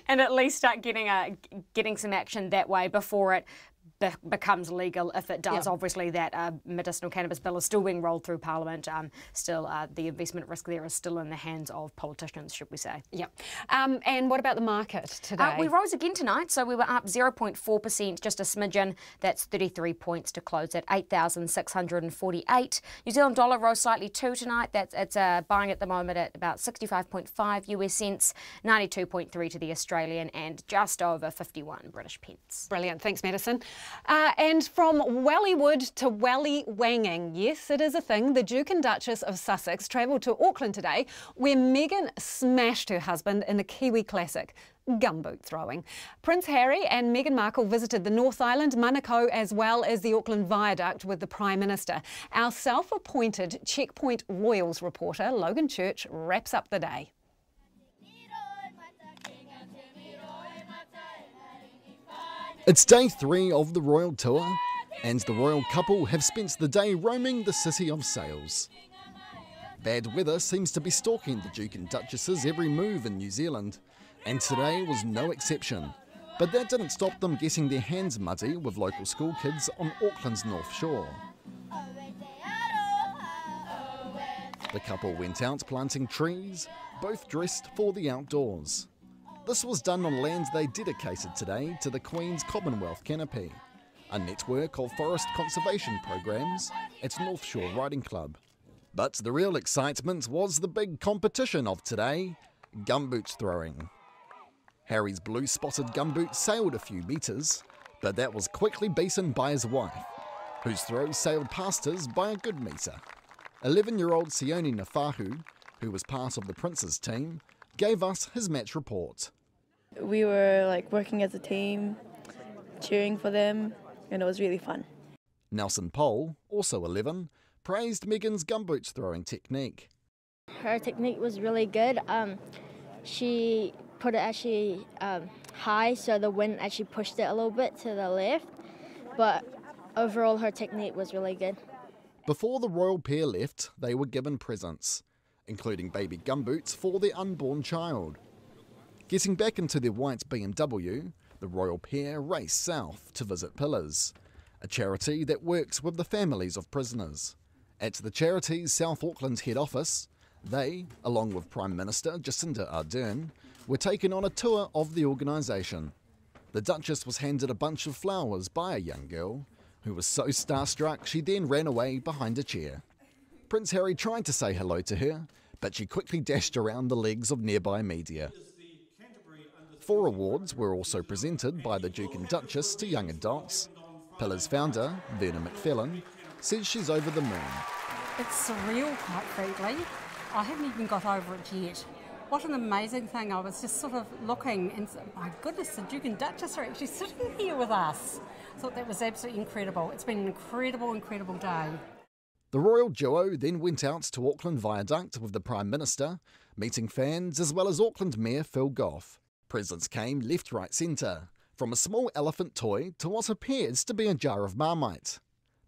and at least start getting some action that way before it becomes legal. If it does, obviously that medicinal cannabis bill is still being rolled through Parliament. Still, the investment risk there is still in the hands of politicians, should we say. Yeah. And what about the market today? We rose again tonight, so we were up 0.4%, just a smidgen. That's 33 points to close at 8,648. New Zealand dollar rose slightly too tonight. It's buying at the moment at about 65.5 US cents, 92.3 to the Australian, and just over 51 British pence. Brilliant. Thanks, Madison. And from Wellywood to Welly Wanging, yes, it is a thing. The Duke and Duchess of Sussex travelled to Auckland today, where Meghan smashed her husband in a Kiwi classic, gumboot throwing. Prince Harry and Meghan Markle visited the North Island, Manukau, as well as the Auckland Viaduct with the Prime Minister. Our self-appointed Checkpoint Royals reporter, Logan Church, wraps up the day. It's day 3 of the royal tour, and the royal couple have spent the day roaming the city of sails. Bad weather seems to be stalking the Duke and Duchess's every move in New Zealand, and today was no exception. But that didn't stop them getting their hands muddy with local school kids on Auckland's North Shore. The couple went out planting trees, both dressed for the outdoors. This was done on land they dedicated today to the Queen's Commonwealth Canopy, a network of forest conservation programs at North Shore Riding Club. But the real excitement was the big competition of today, gumboots throwing. Harry's blue-spotted gumboot sailed a few metres, but that was quickly beaten by his wife, whose throw sailed past his by a good metre. 11-year-old Sione Nafahu, who was part of the Prince's team, gave us his match report. We were working as a team, cheering for them, and it was really fun. Nelson Pole, also 11, praised Meghan's gumboots throwing technique. Her technique was really good. She put it actually high, so the wind actually pushed it a little bit to the left, but overall her technique was really good. Before the royal pair left, they were given presents, including baby gumboots for their unborn child. Getting back into their white BMW, the royal pair raced south to visit Pillars, a charity that works with the families of prisoners. At the charity's South Auckland head office, they, along with Prime Minister Jacinda Ardern, were taken on a tour of the organisation. The Duchess was handed a bunch of flowers by a young girl, who was so starstruck she then ran away behind a chair. Prince Harry tried to say hello to her, but she quickly dashed around the legs of nearby media. 4 awards were also presented by the Duke and Duchess to young adults. Pillars founder, Verna McFellin, says she's over the moon. It's surreal, quite frankly. I haven't even got over it yet. What an amazing thing. I was just sort of looking and my goodness, the Duke and Duchess are actually sitting here with us. I thought that was absolutely incredible. It's been an incredible, incredible day. The royal duo then went out to Auckland Viaduct with the Prime Minister, meeting fans as well as Auckland Mayor Phil Goff. Presents came left, right, centre, from a small elephant toy to what appears to be a jar of Marmite.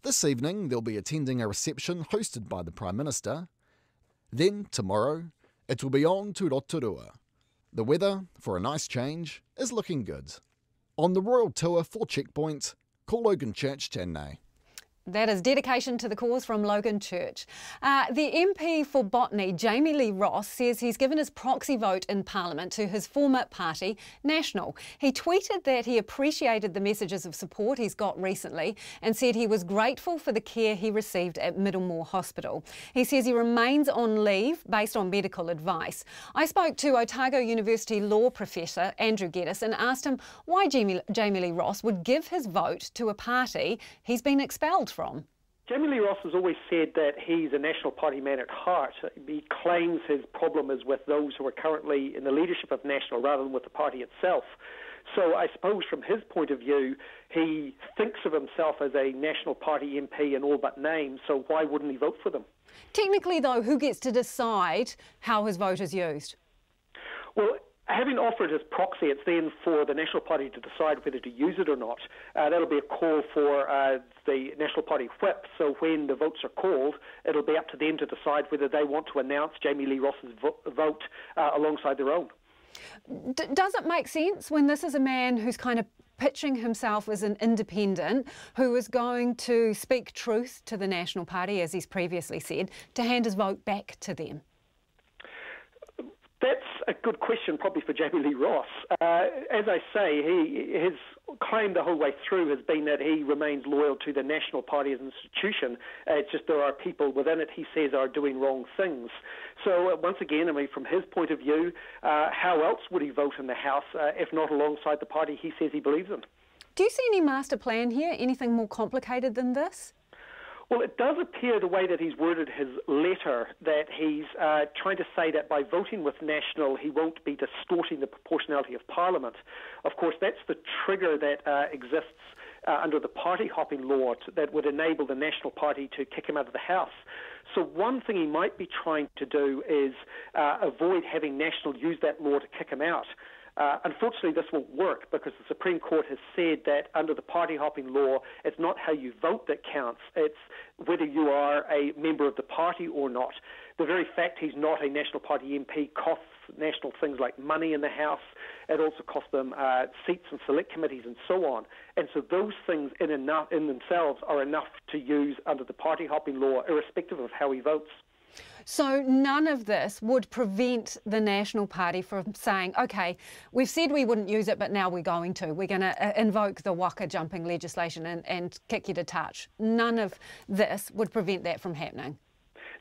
This evening they'll be attending a reception hosted by the Prime Minister. Then, tomorrow, it will be on to Rotorua. The weather, for a nice change, is looking good. On the royal tour for Checkpoint, call Logan Church, Chennai. That is dedication to the cause from Logan Church. The MP for Botany, Jamie Lee Ross, says he's given his proxy vote in Parliament to his former party, National. He tweeted that he appreciated the messages of support he's got recently and said he was grateful for the care he received at Middlemore Hospital. He says he remains on leave based on medical advice. I spoke to Otago University law professor Andrew Geddes and asked him why Jamie Lee Ross would give his vote to a party he's been expelled from. Jamie Lee Ross has always said that he's a National Party man at heart. He claims his problem is with those who are currently in the leadership of National rather than with the party itself. So I suppose from his point of view, he thinks of himself as a National Party MP in all but name, so why wouldn't he vote for them? Technically, though, who gets to decide how his vote is used? Well, having offered his proxy, it's then for the National Party to decide whether to use it or not. That'll be a call for the National Party whip, so when the votes are called, it'll be up to them to decide whether they want to announce Jamie Lee Ross's vote alongside their own. Does it make sense when this is a man who's kind of pitching himself as an independent, who is going to speak truth to the National Party, as he's previously said, to hand his vote back to them? That's a good question, probably for Jamie Lee Ross. As I say, his claim the whole way through has been that he remains loyal to the National Party as an institution. It's just there are people within it, he says, are doing wrong things. So once again, I mean, from his point of view, how else would he vote in the House if not alongside the party he says he believes in? Do you see any master plan here? Anything more complicated than this? Well, it does appear the way that he's worded his letter that he's trying to say that by voting with National, he won't be distorting the proportionality of Parliament. Of course, that's the trigger that exists under the party-hopping law that would enable the National Party to kick him out of the House. So one thing he might be trying to do is avoid having National use that law to kick him out. Unfortunately, this won't work because the Supreme Court has said that under the party-hopping law, it's not how you vote that counts, it's whether you are a member of the party or not. The very fact he's not a National Party MP costs National things like money in the House. It also costs them seats in select committees and so on. And so those things in themselves are enough to use under the party-hopping law, irrespective of how he votes. So none of this would prevent the National Party from saying, OK, we've said we wouldn't use it, but now we're going to. We're going to invoke the waka jumping legislation and kick you to touch. None of this would prevent that from happening.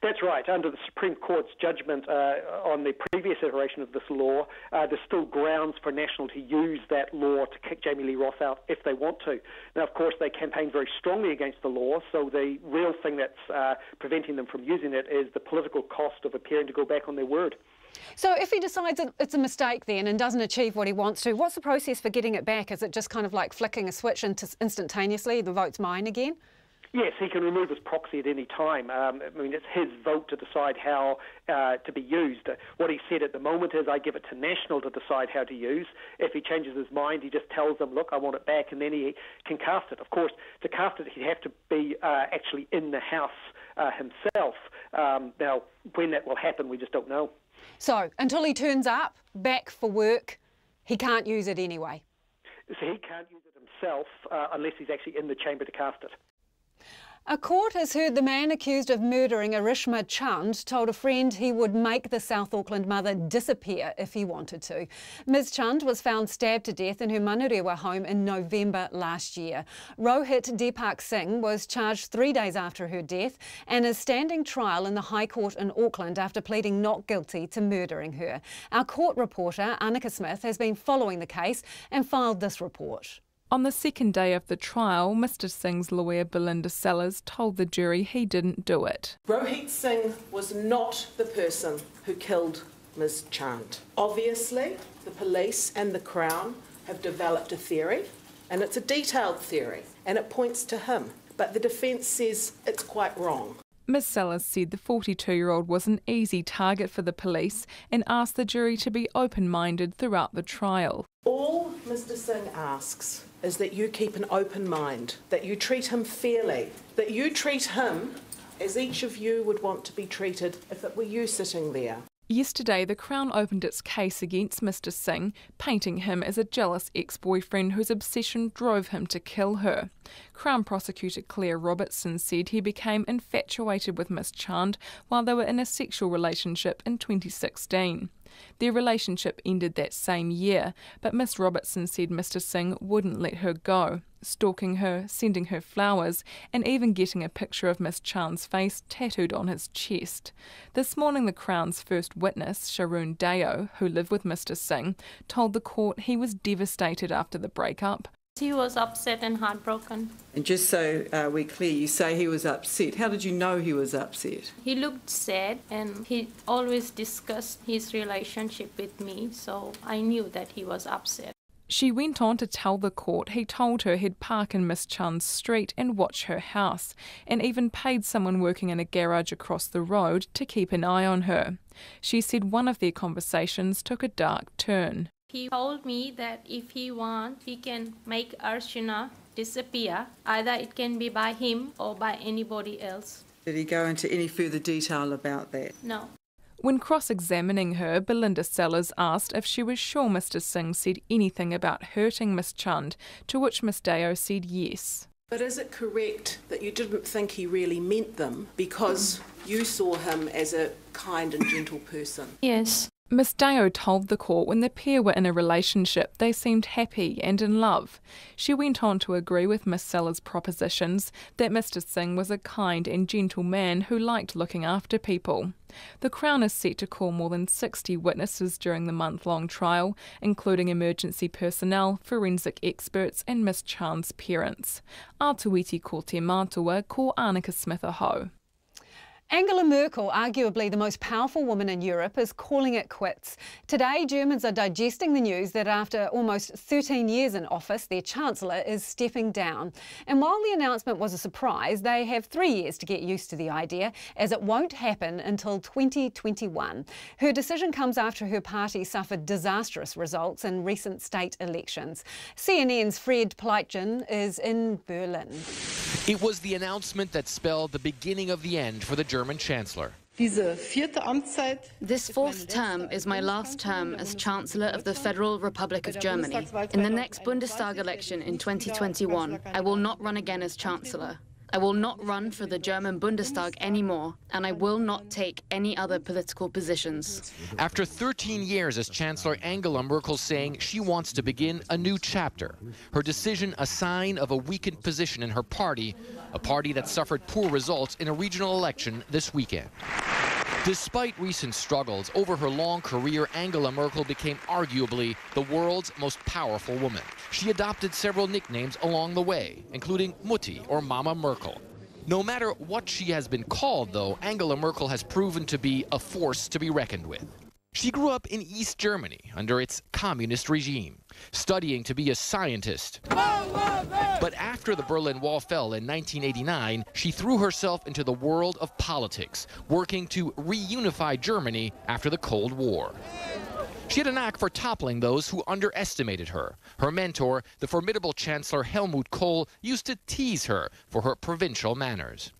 That's right. Under the Supreme Court's judgment on the previous iteration of this law, there's still grounds for National to use that law to kick Jamie Lee Ross out if they want to. Now, of course, they campaign very strongly against the law, so the real thing that's preventing them from using it is the political cost of appearing to go back on their word. So if he decides it's a mistake then and doesn't achieve what he wants to, what's the process for getting it back? Is it just kind of like flicking a switch and instantaneously the vote's mine again? Yes, he can remove his proxy at any time. I mean, it's his vote to decide how to be used. What he said at the moment is, I give it to National to decide how to use. If he changes his mind, he just tells them, look, I want it back, and then he can cast it. Of course, to cast it, he'd have to be actually in the House himself. Now, when that will happen, we just don't know. So, until he turns up, back for work, he can't use it anyway? So he can't use it himself unless he's actually in the chamber to cast it. A court has heard the man accused of murdering Arishma Chand told a friend he would make the South Auckland mother disappear if he wanted to. Ms Chand was found stabbed to death in her Manurewa home in November last year. Rohit Deepak Singh was charged 3 days after her death and is standing trial in the High Court in Auckland after pleading not guilty to murdering her. Our court reporter, Annika Smith, has been following the case and filed this report. On the second day of the trial, Mr Singh's lawyer Belinda Sellers told the jury he didn't do it. Rohit Singh was not the person who killed Ms Chand. Obviously, the police and the Crown have developed a theory, and it's a detailed theory, and it points to him. But the defence says it's quite wrong. Ms Sellers said the 42-year-old was an easy target for the police and asked the jury to be open-minded throughout the trial. All Mr Singh asks is that you keep an open mind, that you treat him fairly, that you treat him as each of you would want to be treated if it were you sitting there. Yesterday, the Crown opened its case against Mr Singh, painting him as a jealous ex-boyfriend whose obsession drove him to kill her. Crown prosecutor Claire Robertson said he became infatuated with Miss Chand while they were in a sexual relationship in 2016. Their relationship ended that same year, but Miss Robertson said Mr Singh wouldn't let her go, stalking her, sending her flowers, and even getting a picture of Miss Chand's face tattooed on his chest. This morning, the Crown's first witness, Sharoon Deo, who lived with Mr Singh, told the court he was devastated after the breakup. He was upset and heartbroken. And just so we're clear, you say he was upset. How did you know he was upset? He looked sad and he always discussed his relationship with me, so I knew that he was upset. She went on to tell the court he told her he'd park in Miss Chand's street and watch her house, and even paid someone working in a garage across the road to keep an eye on her. She said one of their conversations took a dark turn. He told me that if he wants, he can make Archana disappear. Either it can be by him or by anybody else. Did he go into any further detail about that? No. When cross-examining her, Belinda Sellers asked if she was sure Mr Singh said anything about hurting Miss Chand, to which Miss Deo said yes. But is it correct that you didn't think he really meant them because you saw him as a kind and gentle person? Yes. Miss Deo told the court when the pair were in a relationship they seemed happy and in love. She went on to agree with Miss Sellers' propositions that Mr Singh was a kind and gentle man who liked looking after people. The Crown is set to call more than 60 witnesses during the month-long trial, including emergency personnel, forensic experts and Miss Chan's parents. Atuiti ko te mātua ko Annika Smith-Aho. Angela Merkel, arguably the most powerful woman in Europe, is calling it quits. Today, Germans are digesting the news that after almost 13 years in office, their Chancellor is stepping down. And while the announcement was a surprise, they have 3 years to get used to the idea, as it won't happen until 2021. Her decision comes after her party suffered disastrous results in recent state elections. CNN's Fred Pleitgen is in Berlin. It was the announcement that spelled the beginning of the end for the German Chancellor. This fourth term is my last term as Chancellor of the Federal Republic of Germany. In the next Bundestag election in 2021, I will not run again as Chancellor. I will not run for the German Bundestag anymore, and I will not take any other political positions. After 13 years as Chancellor, Angela Merkel saying she wants to begin a new chapter. Her decision a sign of a weakened position in her party, a party that suffered poor results in a regional election this weekend. Despite recent struggles over her long career, Angela Merkel became arguably the world's most powerful woman. She adopted several nicknames along the way, including Mutti or Mama Merkel. No matter what she has been called, though, Angela Merkel has proven to be a force to be reckoned with. She grew up in East Germany under its communist regime, studying to be a scientist. But after the Berlin Wall fell in 1989, she threw herself into the world of politics, working to reunify Germany after the Cold War. She had a knack for toppling those who underestimated her. Her mentor, the formidable Chancellor Helmut Kohl, used to tease her for her provincial manners.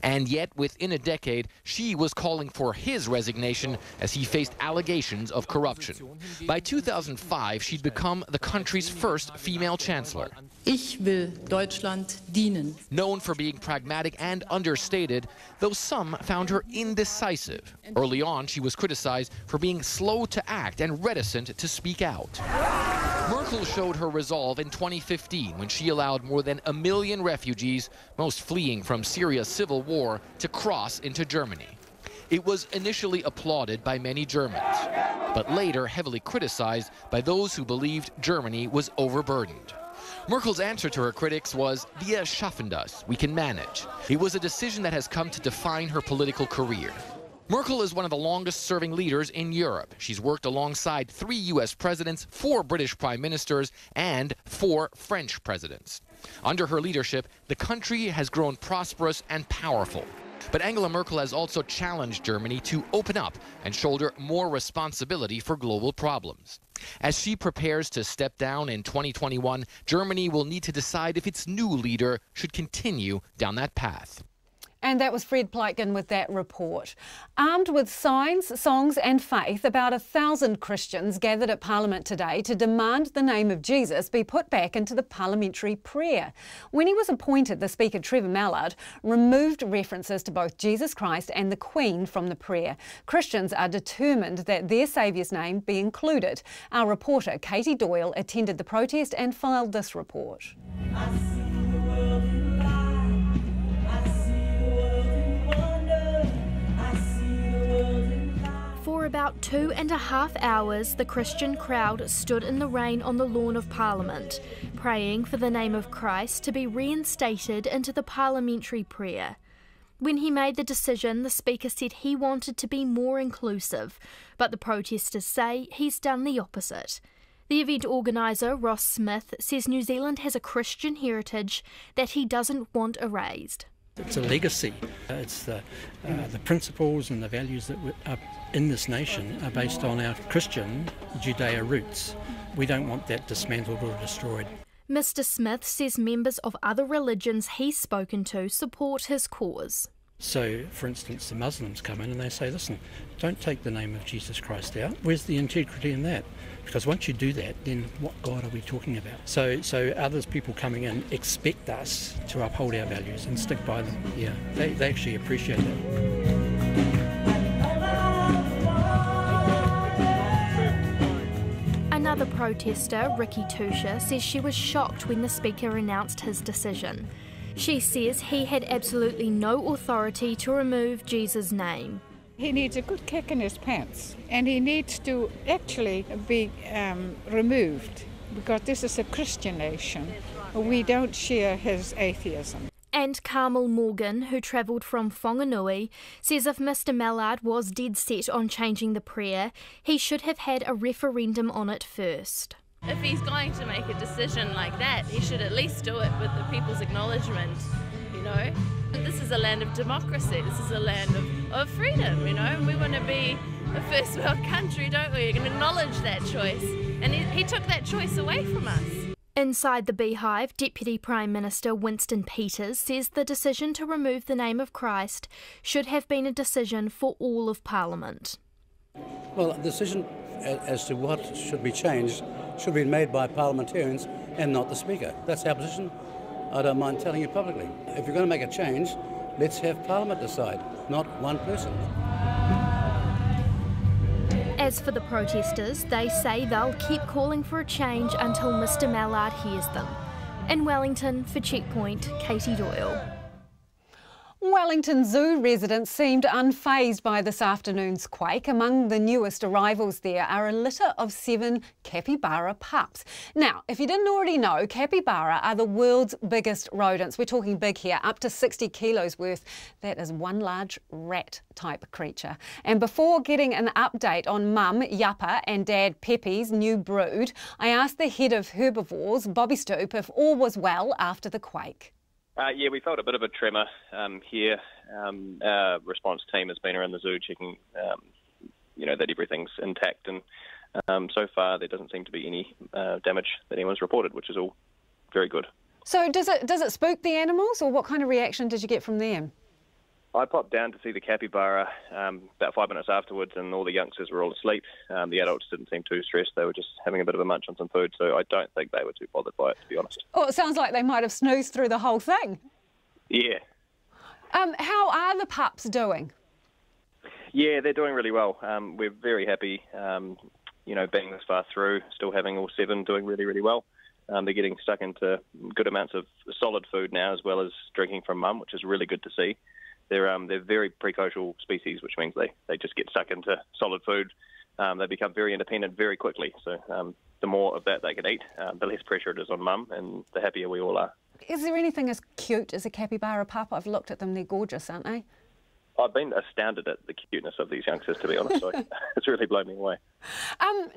And yet, within a decade, she was calling for his resignation as he faced allegations of corruption. By 2005, she'd become the country's first female chancellor. Ich will Deutschland dienen. Known for being pragmatic and understated, though some found her indecisive. Early on, she was criticized for being slow to act and reticent to speak out. Merkel showed her resolve in 2015 when she allowed more than 1 million refugees, most fleeing from Syria's civil war, to cross into Germany. It was initially applauded by many Germans, but later heavily criticized by those who believed Germany was overburdened. Merkel's answer to her critics was, "Wir schaffen das, we can manage." It was a decision that has come to define her political career. Merkel is one of the longest-serving leaders in Europe. She's worked alongside 3 U.S. presidents, 4 British prime ministers, and 4 French presidents. Under her leadership, the country has grown prosperous and powerful. But Angela Merkel has also challenged Germany to open up and shoulder more responsibility for global problems. As she prepares to step down in 2021, Germany will need to decide if its new leader should continue down that path. And that was Fred Pleitgen with that report. Armed with signs, songs and faith, about 1,000 Christians gathered at Parliament today to demand the name of Jesus be put back into the parliamentary prayer. When he was appointed, the Speaker, Trevor Mallard, removed references to both Jesus Christ and the Queen from the prayer. Christians are determined that their Saviour's name be included. Our reporter, Katie Doyle, attended the protest and filed this report. For about 2.5 hours, the Christian crowd stood in the rain on the lawn of Parliament, praying for the name of Christ to be reinstated into the parliamentary prayer. When he made the decision, the Speaker said he wanted to be more inclusive, but the protesters say he's done the opposite. The event organiser, Ross Smith, says New Zealand has a Christian heritage that he doesn't want erased. It's a legacy. It's the principles and the values that are in this nation are based on our Christian Judeo roots. We don't want that dismantled or destroyed. Mr Smith says members of other religions he's spoken to support his cause. So, for instance, the Muslims come in and they say, listen, don't take the name of Jesus Christ out. Where's the integrity in that? Because once you do that, then what God are we talking about? So others, people coming in, expect us to uphold our values and stick by them. Yeah, they actually appreciate that. Another protester, Ricky Tusha, says she was shocked when the Speaker announced his decision. She says he had absolutely no authority to remove Jesus' name. He needs a good kick in his pants, and he needs to actually be removed, because this is a Christian nation. We don't share his atheism. And Carmel Morgan, who travelled from Whanganui, says if Mr Mallard was dead set on changing the prayer, he should have had a referendum on it first. If he's going to make a decision like that, he should at least do it with the people's acknowledgement, you know. This is a land of democracy, this is a land of freedom, you know. We want to be a first world country, don't we? And acknowledge that choice. And he took that choice away from us. Inside the Beehive, Deputy Prime Minister Winston Peters says the decision to remove the name of Christ should have been a decision for all of Parliament. Well, the decision as to what should be changed should be made by parliamentarians and not the Speaker. That's our position. I don't mind telling you publicly. If you're going to make a change, let's have Parliament decide, not one person. As for the protesters, they say they'll keep calling for a change until Mr Mallard hears them. In Wellington, for Checkpoint, Katie Doyle. Wellington Zoo residents seemed unfazed by this afternoon's quake. Among the newest arrivals there are a litter of 7 capybara pups. Now, if you didn't already know, capybara are the world's biggest rodents. We're talking big here, up to 60 kilos worth. That is one large rat-type creature. And before getting an update on Mum, Yappa, and Dad, Pepe's new brood, I asked the head of herbivores, Bobby Stoop, if all was well after the quake. Yeah, we felt a bit of a tremor here. Our response team has been around the zoo checking, that everything's intact, and so far there doesn't seem to be any damage that anyone's reported, which is all very good. So does it spook the animals, or what kind of reaction did you get from them? I popped down to see the capybara about 5 minutes afterwards, and all the youngsters were all asleep. The adults didn't seem too stressed. They were just having a bit of a munch on some food, so I don't think they were too bothered by it, to be honest. Oh, it sounds like they might have snoozed through the whole thing. Yeah. How are the pups doing? Yeah, they're doing really well. We're very happy, being this far through, still having all 7 doing really, really well. They're getting stuck into good amounts of solid food now, as well as drinking from Mum, which is really good to see. They're very precocial species, which means they just get stuck into solid food. They become very independent very quickly. So the more of that they can eat, the less pressure it is on Mum, and the happier we all are. Is there anything as cute as a capybara pup? I've looked at them, they're gorgeous, aren't they? I've been astounded at the cuteness of these youngsters, to be honest. So it's really blown me away.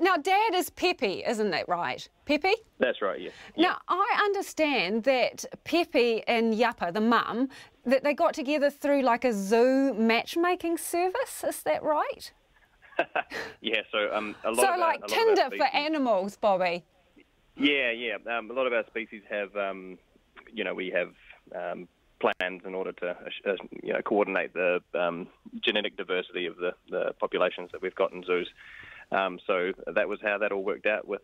Now, Dad is Pepe, isn't that right? Pepe? That's right, yes. Now, I understand that Pepe and Yappa, the mum, that they got together through like a zoo matchmaking service. Is that right? Yeah, so a lot so of like Tinder for animals, Bobby. Yeah. A lot of our species have, we have plans in order to, coordinate the genetic diversity of the populations that we've got in zoos. So that was how that all worked out with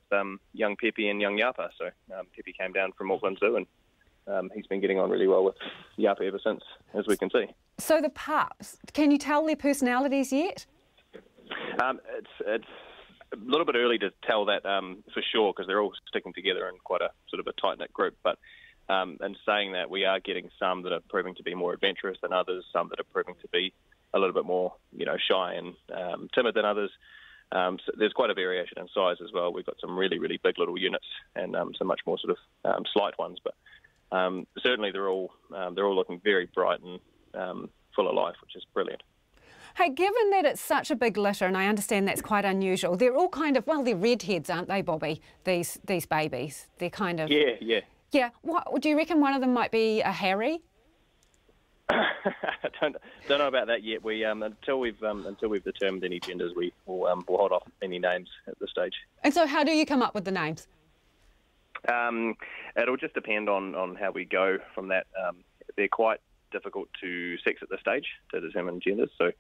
young Pepe and young Yappa. So Pepe came down from Auckland Zoo, and he's been getting on really well with Yappa ever since, as we can see. So the pups, can you tell their personalities yet? It's a little bit early to tell that for sure, because they're all sticking together in quite a sort of a tight-knit group. But in saying that, we are getting some that are proving to be more adventurous than others, some that are proving to be a little bit more, shy and timid than others. So there's quite a variation in size as well. We've got some really, really big little units and some much more sort of slight ones. But certainly they're all looking very bright and full of life, which is brilliant. Hey, given that it's such a big litter, and I understand that's quite unusual, they're all kind of, well, they're redheads, aren't they, Bobby? These babies, they're kind of... Yeah. Yeah. What, do you reckon one of them might be a Harry? I don't know about that yet. We until we've determined any genders, we'll hold off any names at this stage. And so, how do you come up with the names? It'll just depend on how we go from that. They're quite difficult to sex at this stage to determine genders. So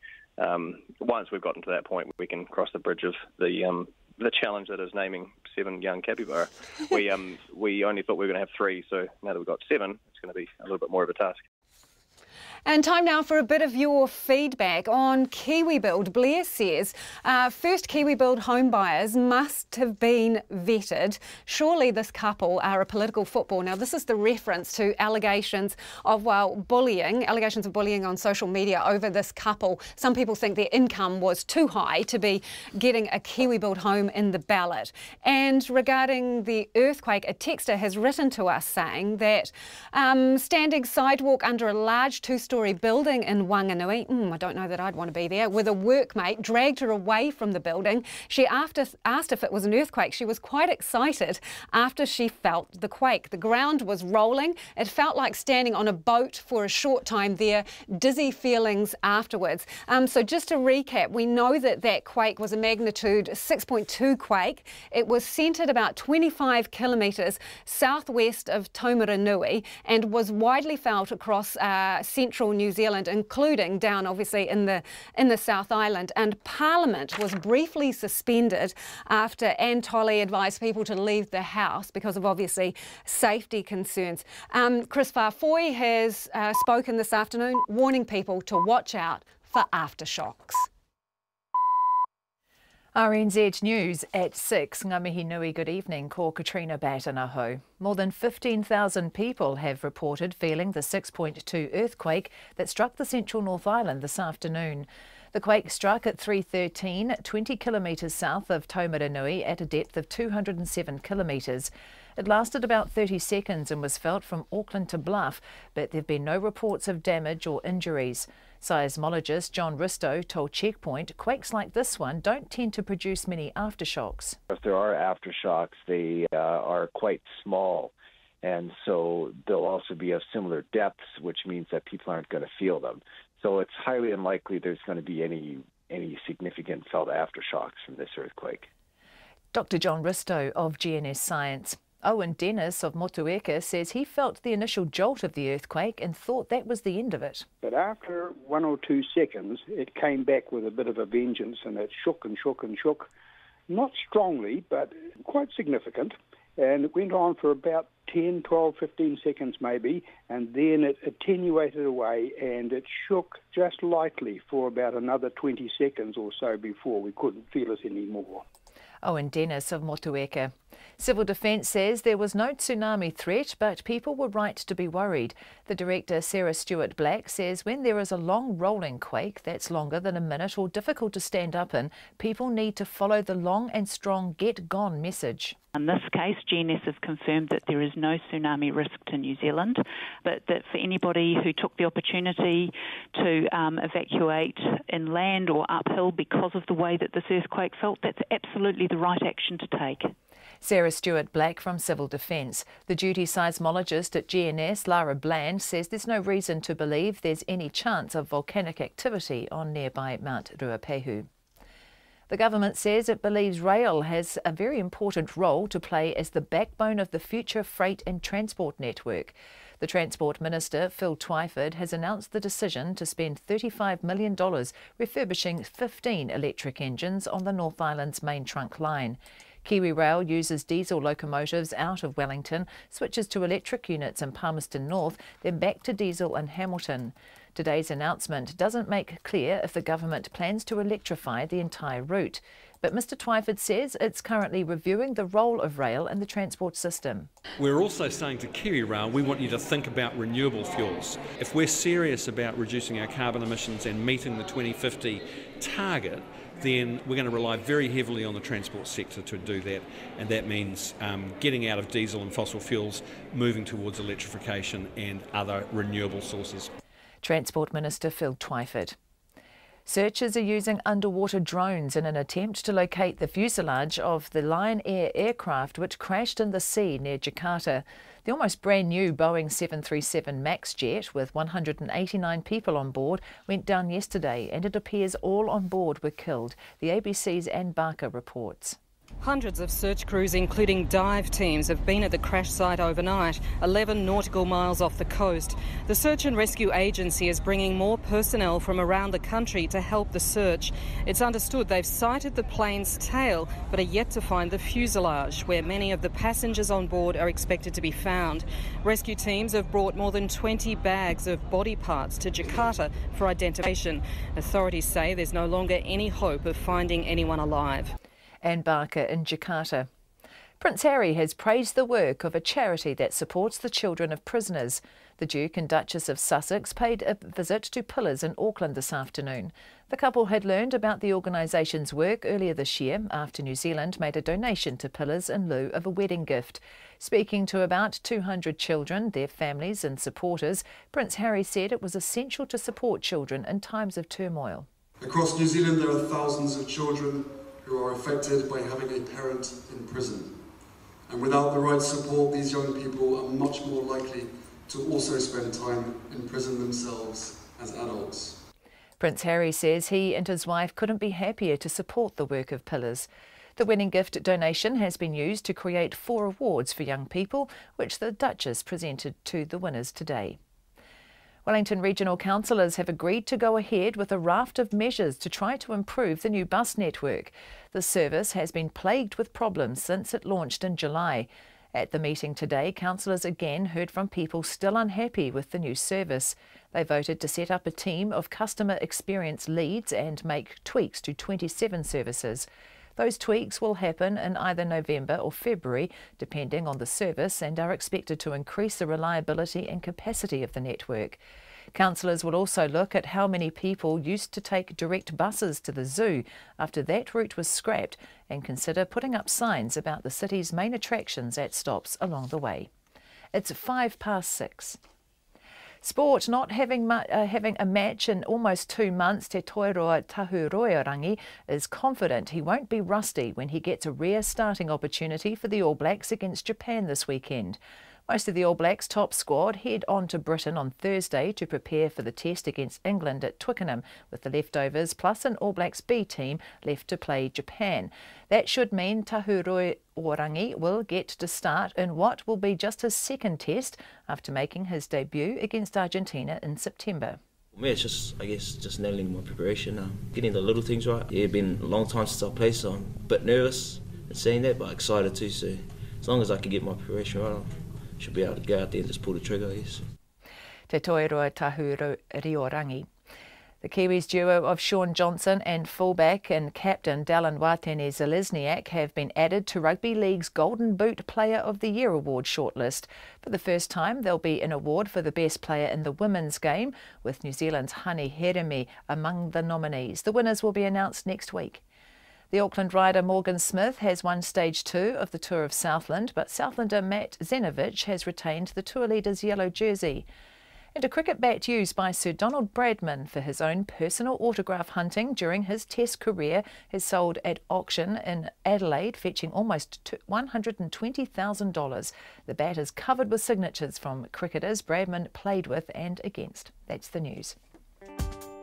once we've gotten to that point, we can cross the bridge of the challenge that is naming 7 young capybara. We only thought we were going to have 3, so now that we've got 7, it's going to be a little bit more of a task. And time now for a bit of your feedback on KiwiBuild. Blair says first KiwiBuild home buyers must have been vetted. Surely this couple are a political football. Now this is the reference to allegations of bullying on social media over this couple. Some people think their income was too high to be getting a KiwiBuild home in the ballot. And regarding the earthquake, a texter has written to us saying that standing sidewalk under a large two-story building in Wanganui, I don't know that I'd want to be there, with a workmate dragged her away from the building. She asked if it was an earthquake. She was quite excited after she felt the quake. The ground was rolling. It felt like standing on a boat for a short time there. Dizzy feelings afterwards. So just to recap, we know that that quake was a magnitude 6.2 quake. It was centred about 25 kilometres southwest of Taumaranui and was widely felt across central New Zealand, including down obviously in the South Island. And Parliament was briefly suspended after Anne Tolley advised people to leave the house because of obviously safety concerns. Chris Farfoy has spoken this afternoon, warning people to watch out for aftershocks. RNZ News at 6. Ngā mihi nui, good evening. Ko Katrina Batanaho. More than 15,000 people have reported feeling the 6.2 earthquake that struck the central North Island this afternoon. The quake struck at 3:13, 20 kilometres south of Taumaranui at a depth of 207 kilometres. It lasted about 30 seconds and was felt from Auckland to Bluff, but there have been no reports of damage or injuries. Seismologist John Risto told Checkpoint quakes like this one don't tend to produce many aftershocks. If there are aftershocks, they are quite small, and so they'll also be of similar depths, which means that people aren't going to feel them. So it's highly unlikely there's going to be any significant felt aftershocks from this earthquake. Dr. John Risto of GNS Science. Owen Dennis of Motueka says he felt the initial jolt of the earthquake and thought that was the end of it. But after 1 or 2 seconds, it came back with a bit of a vengeance, and it shook and shook and shook. Not strongly, but quite significant. And it went on for about 10, 12, 15 seconds maybe, and then it attenuated away and it shook just lightly for about another 20 seconds or so before we couldn't feel it anymore. Owen Dennis of Motueka. Civil Defence says there was no tsunami threat, but people were right to be worried. The director, Sarah Stewart-Black, says when there is a long rolling quake that's longer than a minute or difficult to stand up in, people need to follow the long and strong get gone message. In this case, GNS has confirmed that there is no tsunami risk to New Zealand, but that for anybody who took the opportunity to evacuate inland or uphill because of the way that this earthquake felt, that's absolutely the right action to take. Sarah Stewart-Black from Civil Defence. The duty seismologist at GNS, Lara Bland, says there's no reason to believe there's any chance of volcanic activity on nearby Mount Ruapehu. The government says it believes rail has a very important role to play as the backbone of the future freight and transport network. The Transport Minister, Phil Twyford, has announced the decision to spend $35 million refurbishing 15 electric engines on the North Island's main trunk line. Kiwi Rail uses diesel locomotives out of Wellington, switches to electric units in Palmerston North, then back to diesel in Hamilton. Today's announcement doesn't make clear if the government plans to electrify the entire route. But Mr Twyford says it's currently reviewing the role of rail in the transport system. We're also saying to Kiwi Rail, we want you to think about renewable fuels. If we're serious about reducing our carbon emissions and meeting the 2050 target, then we're going to rely very heavily on the transport sector to do that, and that means getting out of diesel and fossil fuels, moving towards electrification and other renewable sources. Transport Minister Phil Twyford. Searchers are using underwater drones in an attempt to locate the fuselage of the Lion Air aircraft which crashed in the sea near Jakarta. The almost brand new Boeing 737 MAX jet with 189 people on board went down yesterday, and it appears all on board were killed. The ABC's Anne Barker reports. Hundreds of search crews, including dive teams, have been at the crash site overnight, 11 nautical miles off the coast. The Search and Rescue Agency is bringing more personnel from around the country to help the search. It's understood they've sighted the plane's tail, but are yet to find the fuselage, where many of the passengers on board are expected to be found. Rescue teams have brought more than 20 bags of body parts to Jakarta for identification. Authorities say there's no longer any hope of finding anyone alive. Anne Barker in Jakarta. Prince Harry has praised the work of a charity that supports the children of prisoners. The Duke and Duchess of Sussex paid a visit to Pillars in Auckland this afternoon. The couple had learned about the organisation's work earlier this year after New Zealand made a donation to Pillars in lieu of a wedding gift. Speaking to about 200 children, their families and supporters, Prince Harry said it was essential to support children in times of turmoil. Across New Zealand there are thousands of children who are affected by having a parent in prison. And without the right support, these young people are much more likely to also spend time in prison themselves as adults. Prince Harry says he and his wife couldn't be happier to support the work of Pillars. The winning gift donation has been used to create 4 awards for young people, which the Duchess presented to the winners today. Wellington Regional Councillors have agreed to go ahead with a raft of measures to try to improve the new bus network. The service has been plagued with problems since it launched in July. At the meeting today, councillors again heard from people still unhappy with the new service. They voted to set up a team of customer experience leads and make tweaks to 27 services. Those tweaks will happen in either November or February, depending on the service, and are expected to increase the reliability and capacity of the network. Councillors will also look at how many people used to take direct buses to the zoo after that route was scrapped, and consider putting up signs about the city's main attractions at stops along the way. It's 6:05. Sport, not having a match in almost 2 months, Te Toiroa Tahuroarangi is confident he won't be rusty when he gets a rare starting opportunity for the All Blacks against Japan this weekend. Most of the All Blacks' top squad head on to Britain on Thursday to prepare for the test against England at Twickenham, with the leftovers plus an All Blacks B team left to play Japan. That should mean Tahuroarangi will get to start in what will be just his second test after making his debut against Argentina in September. For me, it's just nailing my preparation, getting the little things right. Yeah, it's been a long time since I played, so I'm a bit nervous in saying that, but excited too. So as long as I can get my preparation right, I should be able to go out there and just pull the trigger, I guess. Te Toiroa Tahuroarangi. The Kiwis duo of Sean Johnson and fullback and captain Dallin Watene-Zelezniak have been added to Rugby League's Golden Boot Player of the Year award shortlist. For the first time, there'll be an award for the best player in the women's game, with New Zealand's Hani Heremi among the nominees. The winners will be announced next week. The Auckland rider Morgan Smith has won Stage 2 of the Tour of Southland, but Southlander Matt Zenovich has retained the tour leader's yellow jersey. And a cricket bat used by Sir Donald Bradman for his own personal autograph hunting during his Test career has sold at auction in Adelaide, fetching almost $120,000. The bat is covered with signatures from cricketers Bradman played with and against. That's the news.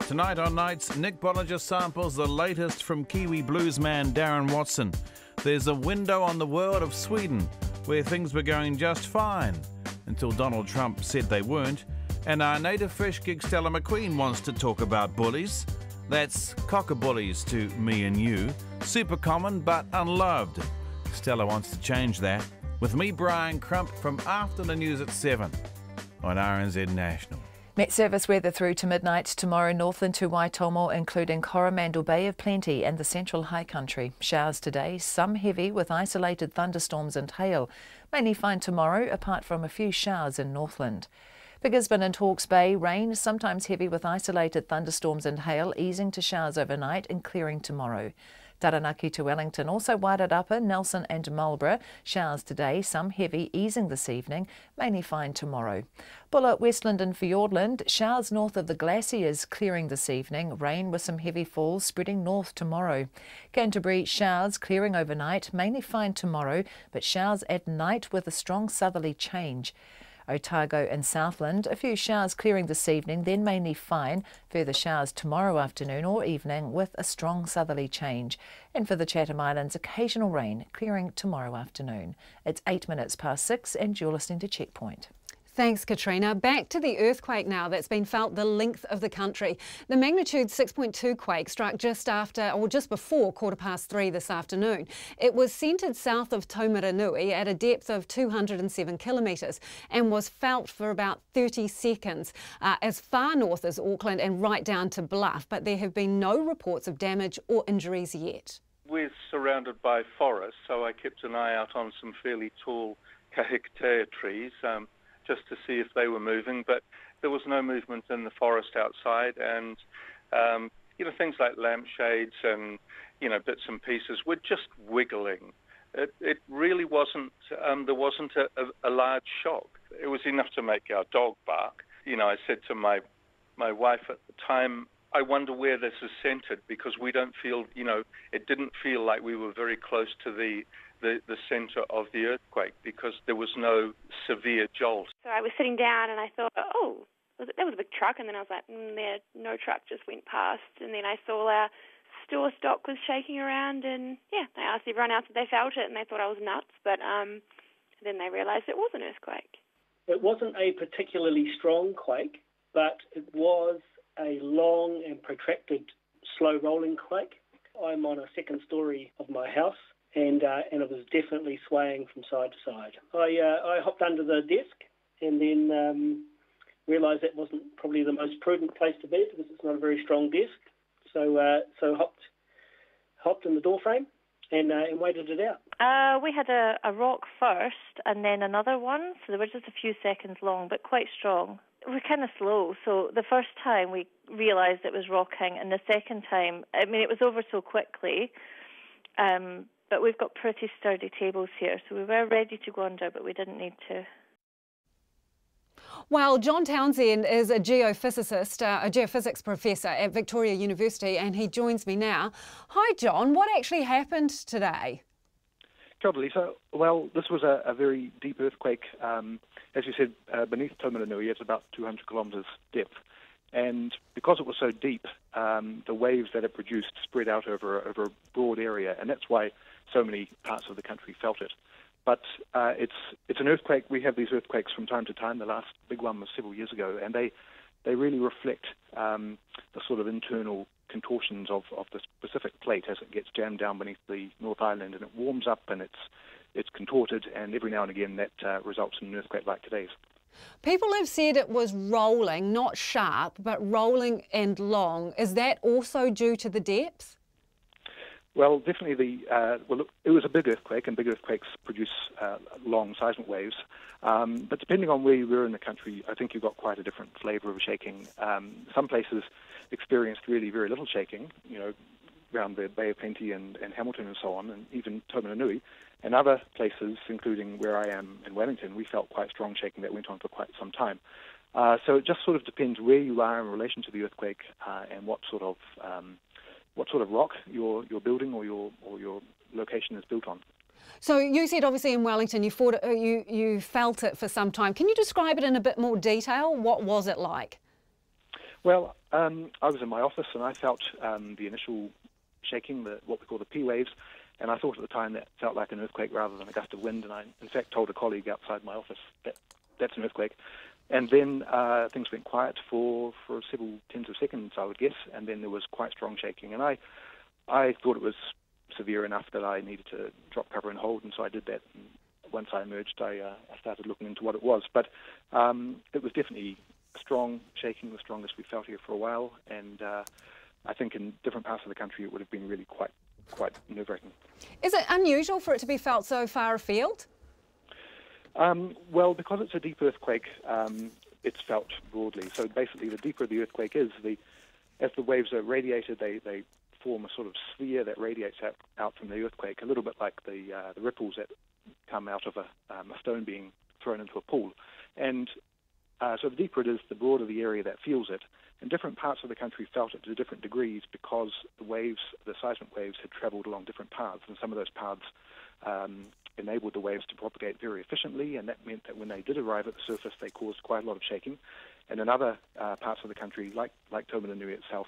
Tonight on Nights, Nick Bollinger samples the latest from Kiwi bluesman Darren Watson. There's a window on the world of Sweden, where things were going just fine, until Donald Trump said they weren't. And our native fresh gig Stella McQueen wants to talk about bullies. That's cockabullies to me and you. Super common but unloved. Stella wants to change that. With me, Brian Crump, from After the News at 7 on RNZ National. Met service weather through to midnight tomorrow, Northland to Waitomo, including Coromandel Bay of Plenty and the Central High Country. Showers today, some heavy with isolated thunderstorms and hail. Mainly fine tomorrow, apart from a few showers in Northland. For Gisborne and Hawke's Bay, rain, sometimes heavy with isolated thunderstorms and hail, easing to showers overnight and clearing tomorrow. Taranaki to Wellington, also Wairarapa, Nelson and Marlborough. Showers today, some heavy, easing this evening, mainly fine tomorrow. Bulla, Westland and Fiordland, showers north of the glaciers clearing this evening, rain with some heavy falls spreading north tomorrow. Canterbury, showers clearing overnight, mainly fine tomorrow, but showers at night with a strong southerly change. Otago and Southland, a few showers clearing this evening, then mainly fine. Further showers tomorrow afternoon or evening with a strong southerly change. And for the Chatham Islands, occasional rain clearing tomorrow afternoon. It's 8 minutes past 6 and you're listening to Checkpoint. Thanks, Katrina. Back to the earthquake now that's been felt the length of the country. The magnitude 6.2 quake struck just before 3:15 this afternoon. It was centred south of Taumaranui at a depth of 207 kilometres and was felt for about 30 seconds as far north as Auckland and right down to Bluff, but there have been no reports of damage or injuries yet. We're surrounded by forests, so I kept an eye out on some fairly tall kahikatea trees, just to see if they were moving, but there was no movement in the forest outside, and things like lampshades and bits and pieces were just wiggling. It really wasn't. There wasn't a large shock. It was enough to make our dog bark. I said to my wife at the time, I wonder where this is centred, because we don't feel. It didn't feel like we were very close to the centre of the earthquake, because there was no severe jolt. So I was sitting down and I thought, oh, that was a big truck, and then I was like, no truck just went past, and then I saw our store stock was shaking around, and I asked everyone else if they felt it, and they thought I was nuts, but then they realised it was an earthquake. It wasn't a particularly strong quake, but it was a long and protracted slow rolling quake. I'm on a second story of my house, and it was definitely swaying from side to side. I hopped under the desk and then realised that wasn't probably the most prudent place to be, because it's not a very strong desk. So hopped in the door frame and waited it out. We had a rock first and then another one, so they were just a few seconds long, but quite strong. We're kind of slow, so the first time we realised it was rocking, and the second time, it was over so quickly. But we've got pretty sturdy tables here, so we were ready to go under, but we didn't need to. Well, John Townsend is a geophysicist, a geophysics professor at Victoria University, and he joins me now. Hi, John. What actually happened today? Kia ora, Lisa. Well, this was a very deep earthquake. As you said, beneath Taumaranui, it's about 200 kilometres depth. And because it was so deep, the waves that it produced spread out over a broad area, and that's why so many parts of the country felt it. But it's an earthquake. We have these earthquakes from time to time. The last big one was several years ago, and they really reflect the sort of internal contortions of the Pacific plate as it gets jammed down beneath the North Island, and it warms up and it's contorted, and every now and again that results in an earthquake like today's. People have said it was rolling, not sharp, but rolling and long. Is that also due to the depth? Well, definitely look, it was a big earthquake, and big earthquakes produce long seismic waves. But depending on where you were in the country, I think you got quite a different flavour of shaking. Some places experienced really very little shaking, around the Bay of Plenty and Hamilton and so on, and even Taumaranui. And other places, including where I am in Wellington, we felt quite strong shaking that went on for quite some time. So it just sort of depends where you are in relation to the earthquake and what sort of rock your building or your location is built on. So you said obviously in Wellington you felt it for some time. Can you describe it in a bit more detail? What was it like? Well, I was in my office and I felt the initial shaking, what we call the P waves, and I thought at the time that felt like an earthquake rather than a gust of wind, and I in fact told a colleague outside my office that that's an earthquake. And then things went quiet for several tens of seconds, I would guess, and then there was quite strong shaking. And I thought it was severe enough that I needed to drop cover and hold, and so I did that. And once I emerged, I started looking into what it was. But it was definitely strong shaking, the strongest we felt here for a while, and I think in different parts of the country it would have been really quite nerve-wracking. Is it unusual for it to be felt so far afield? Well, because it's a deep earthquake, it's felt broadly. So basically, the deeper the earthquake is, as the waves are radiated, they form a sort of sphere that radiates out from the earthquake, a little bit like the ripples that come out of a stone being thrown into a pool. And so the deeper it is, the broader the area that feels it. And different parts of the country felt it to different degrees because the seismic waves had travelled along different paths, and some of those paths enabled the waves to propagate very efficiently, and that meant that when they did arrive at the surface, they caused quite a lot of shaking. And in other parts of the country, like Taumarunui itself,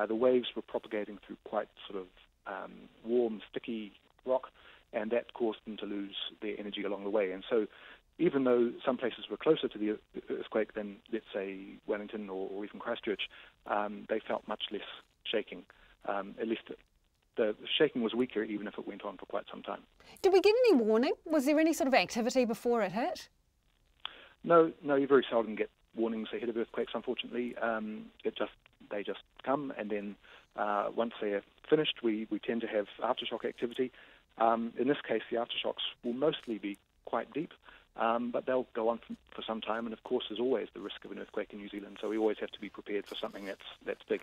the waves were propagating through quite sort of warm, sticky rock, and that caused them to lose their energy along the way. And so even though some places were closer to the earthquake than, let's say, Wellington or even Christchurch, they felt much less shaking. At least the shaking was weaker, even if it went on for quite some time. Did we get any warning? Was there any sort of activity before it hit? No, you very seldom get warnings ahead of earthquakes, unfortunately. They just come, and then once they're finished, we tend to have aftershock activity. In this case, the aftershocks will mostly be quite deep, but they'll go on for some time, and of course there's always the risk of an earthquake in New Zealand, so we always have to be prepared for something that's big.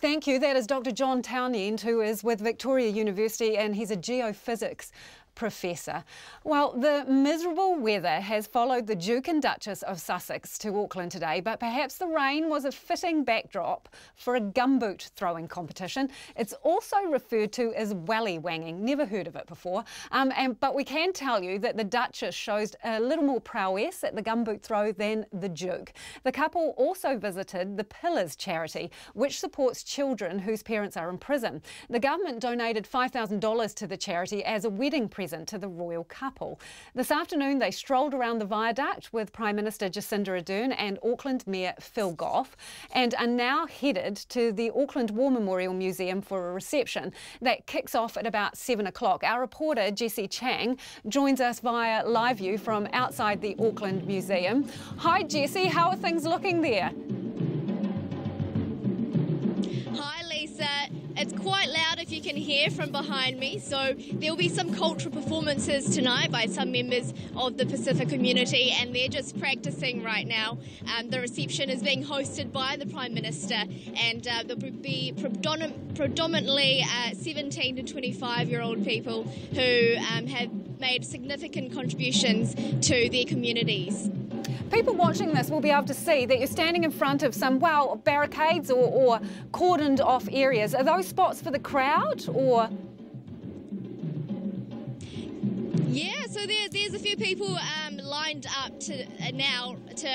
Thank you. That is Dr. John Townend, who is with Victoria University, and he's a geophysics professor. Well, the miserable weather has followed the Duke and Duchess of Sussex to Auckland today, but perhaps the rain was a fitting backdrop for a gumboot throwing competition. It's also referred to as wallywanging. Never heard of it before. But we can tell you that the Duchess shows a little more prowess at the gumboot throw than the Duke. The couple also visited the Pillars charity, which supports children whose parents are in prison. The government donated $5,000 to the charity as a wedding present to the royal couple. This afternoon they strolled around the viaduct with Prime Minister Jacinda Ardern and Auckland Mayor Phil Goff, and are now headed to the Auckland War Memorial Museum for a reception that kicks off at about 7 o'clock. Our reporter Jessie Chang joins us via live view from outside the Auckland Museum. Hi Jessie, how are things looking there? Hi Lisa. It's quite loud if you can hear from behind me, so there'll be some cultural performances tonight by some members of the Pacific community, and they're just practicing right now. The reception is being hosted by the Prime Minister, and there'll be predominantly 17 to 25-year-old people who have made significant contributions to their communities. People watching this will be able to see that you're standing in front of some, well, barricades or cordoned off areas. Are those spots for the crowd, or? Yeah, so there's a few people lined up now to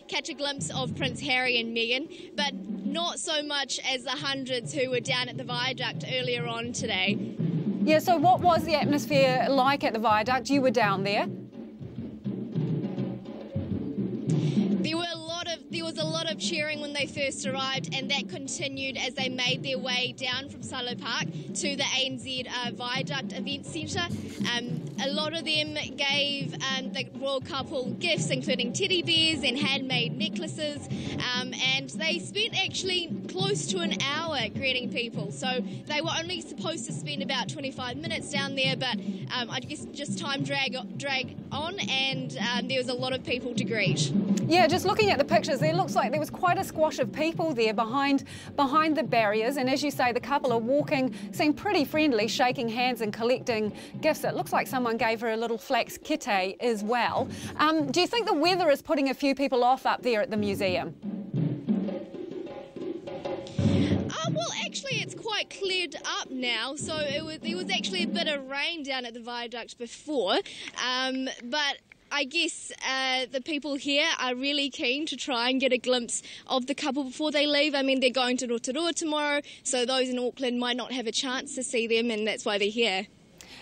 catch a glimpse of Prince Harry and Meghan, but not so much as the hundreds who were down at the viaduct earlier on today. Yeah, so what was the atmosphere like at the viaduct? You were down there. There was a lot of cheering when they first arrived, and that continued as they made their way down from Silo Park to the ANZ Viaduct Event Centre. A lot of them gave the royal couple gifts, including teddy bears and handmade necklaces, and they spent actually close to an hour greeting people. So they were only supposed to spend about 25 minutes down there, but I guess just time drag on, and there was a lot of people to greet. Yeah, just looking at the pictures, it looks like there was quite a squash of people there behind the barriers, and as you say, the couple are walking, seem pretty friendly, shaking hands and collecting gifts. It looks like someone gave her a little flax kete as well. Do you think the weather is putting a few people off up there at the museum? Well, actually, it's quite cleared up now. So there was actually a bit of rain down at the viaduct before, but I guess the people here are really keen to try and get a glimpse of the couple before they leave. I mean, they're going to Rotorua tomorrow, so those in Auckland might not have a chance to see them, and that's why they're here.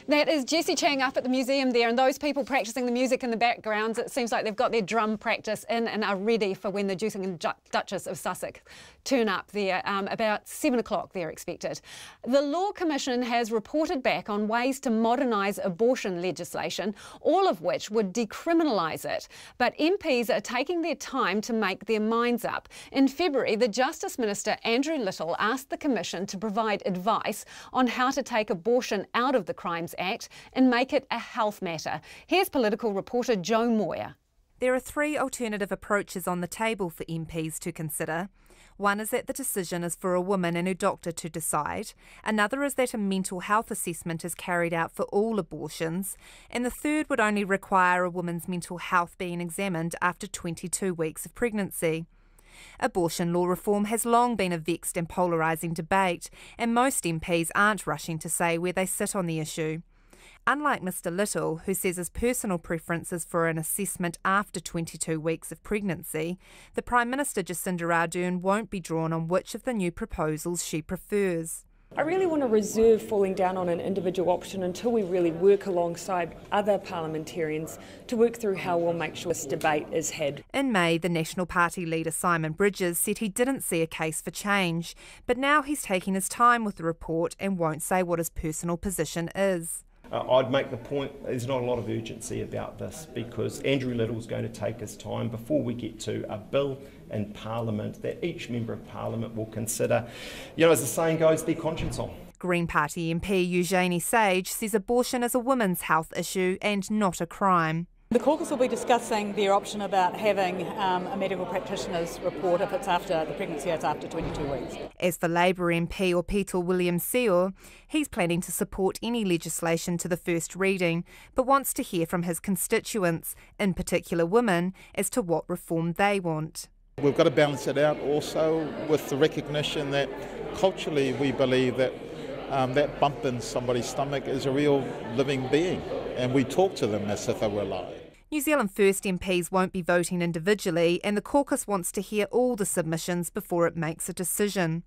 That is Jessie Chang up at the museum there, and those people practising the music in the backgrounds, it seems like they've got their drum practice in and are ready for when the Duke and Duchess of Sussex turn up there. About 7 o'clock they're expected. The Law Commission has reported back on ways to modernise abortion legislation, all of which would decriminalise it. But MPs are taking their time to make their minds up. In February, the Justice Minister Andrew Little asked the Commission to provide advice on how to take abortion out of the Crimes Act and make it a health matter. Here's political reporter Joe Moyer. There are three alternative approaches on the table for MPs to consider. One is that the decision is for a woman and her doctor to decide. Another is that a mental health assessment is carried out for all abortions. And the third would only require a woman's mental health being examined after 22 weeks of pregnancy. Abortion law reform has long been a vexed and polarising debate, and most MPs aren't rushing to say where they sit on the issue. Unlike Mr Little, who says his personal preference is for an assessment after 22 weeks of pregnancy, the Prime Minister Jacinda Ardern won't be drawn on which of the new proposals she prefers. I really want to reserve falling down on an individual option until we really work alongside other parliamentarians to work through how we'll make sure this debate is had. In May, the National Party leader Simon Bridges said he didn't see a case for change, but now he's taking his time with the report and won't say what his personal position is. I'd make the point there's not a lot of urgency about this because Andrew Little's going to take his time before we get to a bill in Parliament that each Member of Parliament will consider, as the saying goes, their conscience on. Green Party MP Eugenie Sage says abortion is a women's health issue and not a crime. The caucus will be discussing their option about having a medical practitioner's report if it's after the pregnancy, it's after 22 weeks. As for Labour MP Opito Williams-Seo, he's planning to support any legislation to the first reading, but wants to hear from his constituents, in particular women, as to what reform they want. We've got to balance it out also with the recognition that culturally we believe that that bump in somebody's stomach is a real living being, and we talk to them as if they were alive. New Zealand First MPs won't be voting individually, and the caucus wants to hear all the submissions before it makes a decision.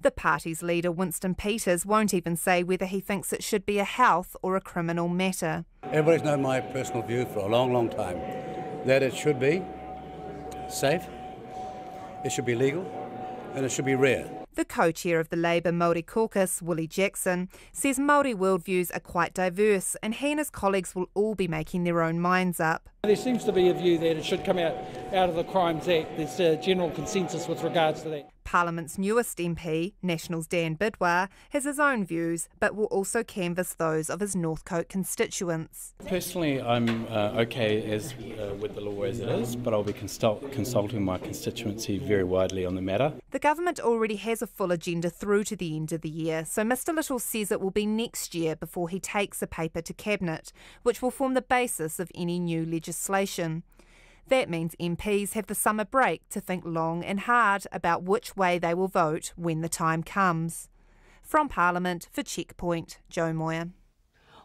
The party's leader, Winston Peters, won't even say whether he thinks it should be a health or a criminal matter. Everybody's known my personal view for a long, long time, that it should be safe, it should be legal, and it should be rare. The co-chair of the Labour Māori caucus, Willie Jackson, says Māori worldviews are quite diverse and he and his colleagues will all be making their own minds up. There seems to be a view that it should come out of the Crimes Act. There's a general consensus with regards to that. Parliament's newest MP, National's Dan Bidwar, has his own views but will also canvass those of his Northcote constituents. Personally, I'm okay with the law as it is, but I'll be consulting my constituency very widely on the matter. The government already has a full agenda through to the end of the year, so Mr Little says it will be next year before he takes a paper to Cabinet, which will form the basis of any new legislation. That means MPs have the summer break to think long and hard about which way they will vote when the time comes. From Parliament for Checkpoint, Joe Moyer.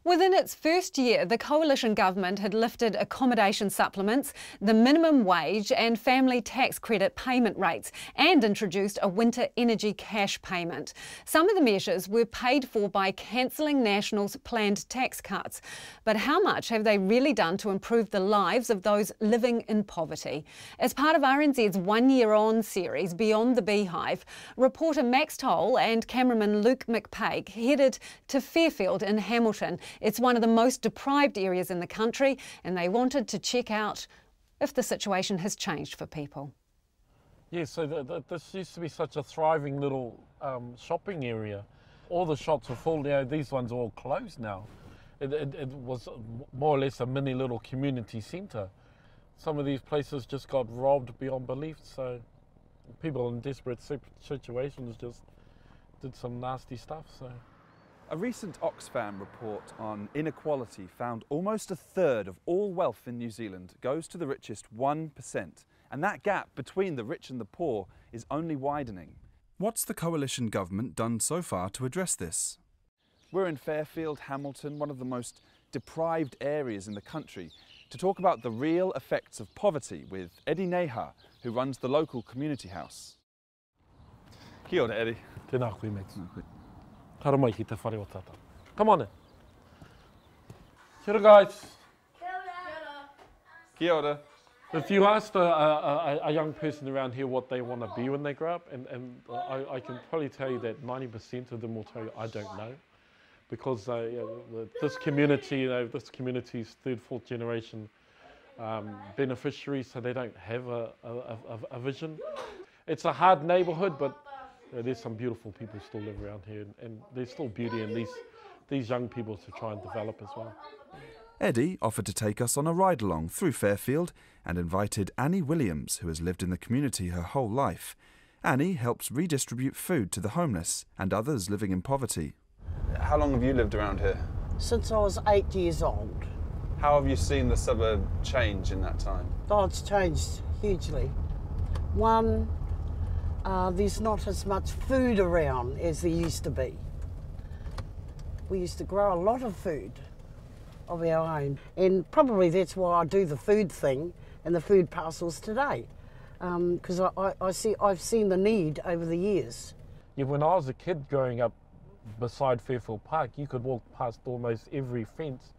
Within its first year, the coalition government had lifted accommodation supplements, the minimum wage and family tax credit payment rates, and introduced a winter energy cash payment. Some of the measures were paid for by cancelling National's planned tax cuts. But how much have they really done to improve the lives of those living in poverty? As part of RNZ's One Year On series, Beyond the Beehive, reporter Max Toll and cameraman Luke McPake headed to Fairfield in Hamilton. It's one of the most deprived areas in the country, and they wanted to check out if the situation has changed for people. Yeah, so this used to be such a thriving little shopping area. All the shops are full now, these ones are all closed now. It was more or less a mini little community centre. Some of these places just got robbed beyond belief, so people in desperate situations just did some nasty stuff. So. A recent Oxfam report on inequality found almost a third of all wealth in New Zealand goes to the richest 1%, and that gap between the rich and the poor is only widening. What's the coalition government done so far to address this? We're in Fairfield, Hamilton, one of the most deprived areas in the country, to talk about the real effects of poverty with Eddie Neha, who runs the local community house. Kia ora, Eddie. Tēnā koe, mate. Hara mai ki te whare o tata. Come on in. Kia ora, guys. Kia ora. If you asked a young person around here what they want to be when they grow up, and I can probably tell you that 90% of them will tell you, I don't know. Because this community's third, fourth generation beneficiaries, so they don't have a vision. It's a hard neighbourhood, but there's some beautiful people still live around here, and there's still beauty in these young people to try and develop as well. Eddie offered to take us on a ride-along through Fairfield and invited Annie Williams, who has lived in the community her whole life. Annie helps redistribute food to the homeless and others living in poverty. How long have you lived around here? Since I was 8 years old. How have you seen the suburb change in that time? Oh, it's changed hugely. One, there's not as much food around as there used to be. We used to grow a lot of food, of our own. And probably that's why I do the food thing and the food parcels today, because I've seen the need over the years. Yeah, when I was a kid growing up beside Fairfield Park, you could walk past almost every fence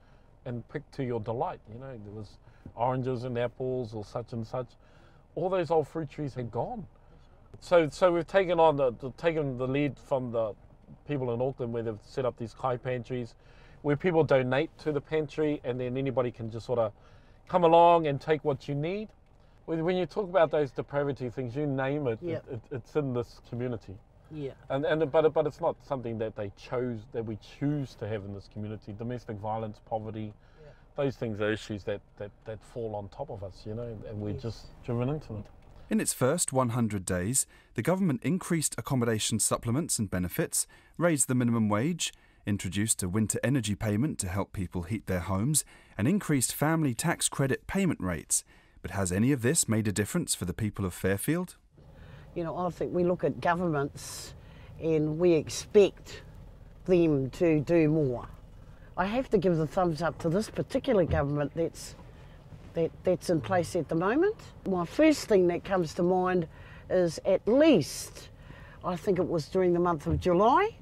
and pick to your delight. You know, there was oranges and apples or such and such. All those old fruit trees had gone. So we've taken on the lead from the people in Auckland, where they've set up these kai pantries, where people donate to the pantry, and then anybody can just sort of come along and take what you need. When you talk about those depravity things, you name it, Yep. it's in this community. Yeah. But it's not something that we choose to have in this community. Domestic violence, poverty, those things are issues that fall on top of us, you know, and we're just driven into them. In its first 100 days, the government increased accommodation supplements and benefits, raised the minimum wage, introduced a winter energy payment to help people heat their homes, and increased family tax credit payment rates. But has any of this made a difference for the people of Fairfield? You know, I think we look at governments and we expect them to do more. I have to give the thumbs up to this particular government that's in place at the moment. My first thing that comes to mind is, at least, I think it was during the month of July,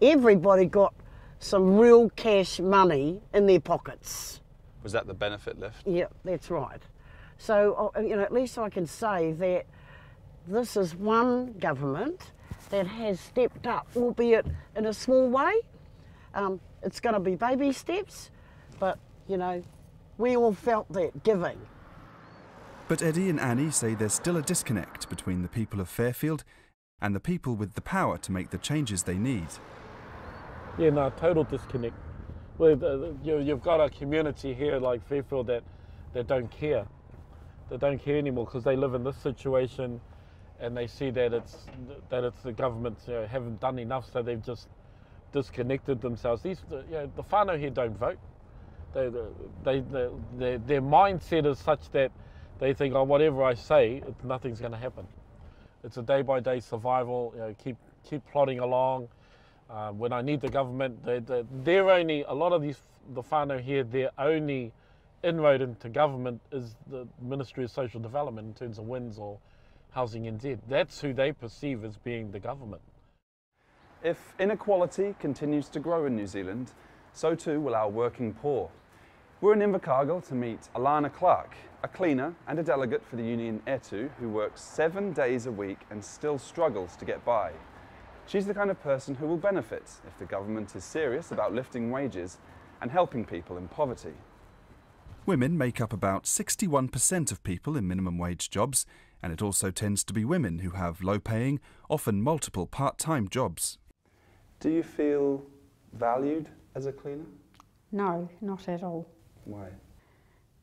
everybody got some real cash money in their pockets. Was that the benefit lift? Yeah, that's right. So, you know, at least I can say that this is one government that has stepped up, albeit in a small way. It's going to be baby steps, but, you know, we all felt that giving. But Eddie and Annie say there's still a disconnect between the people of Fairfield and the people with the power to make the changes they need. Yeah, no, total disconnect. Well, you've got a community here like Fairfield that don't care. They don't care anymore because they live in this situation, and they see that it's the government, you know, haven't done enough, so they've just disconnected themselves. The whānau here don't vote. Their mindset is such that they think, oh, whatever I say, nothing's going to happen. It's a day-by-day survival. You know, keep plodding along. When I need the government, they're only, a lot of the whānau here, their only inroad into government is the Ministry of Social Development in terms of WINS or Housing NZ. That's who they perceive as being the government. If inequality continues to grow in New Zealand, so too will our working poor. We're in Invercargill to meet Alana Clark, a cleaner and a delegate for the union Etu, who works 7 days a week and still struggles to get by. She's the kind of person who will benefit if the government is serious about lifting wages and helping people in poverty. Women make up about 61% of people in minimum wage jobs, and it also tends to be women who have low-paying, often multiple part-time jobs. Do you feel valued as a cleaner? No, not at all. Why?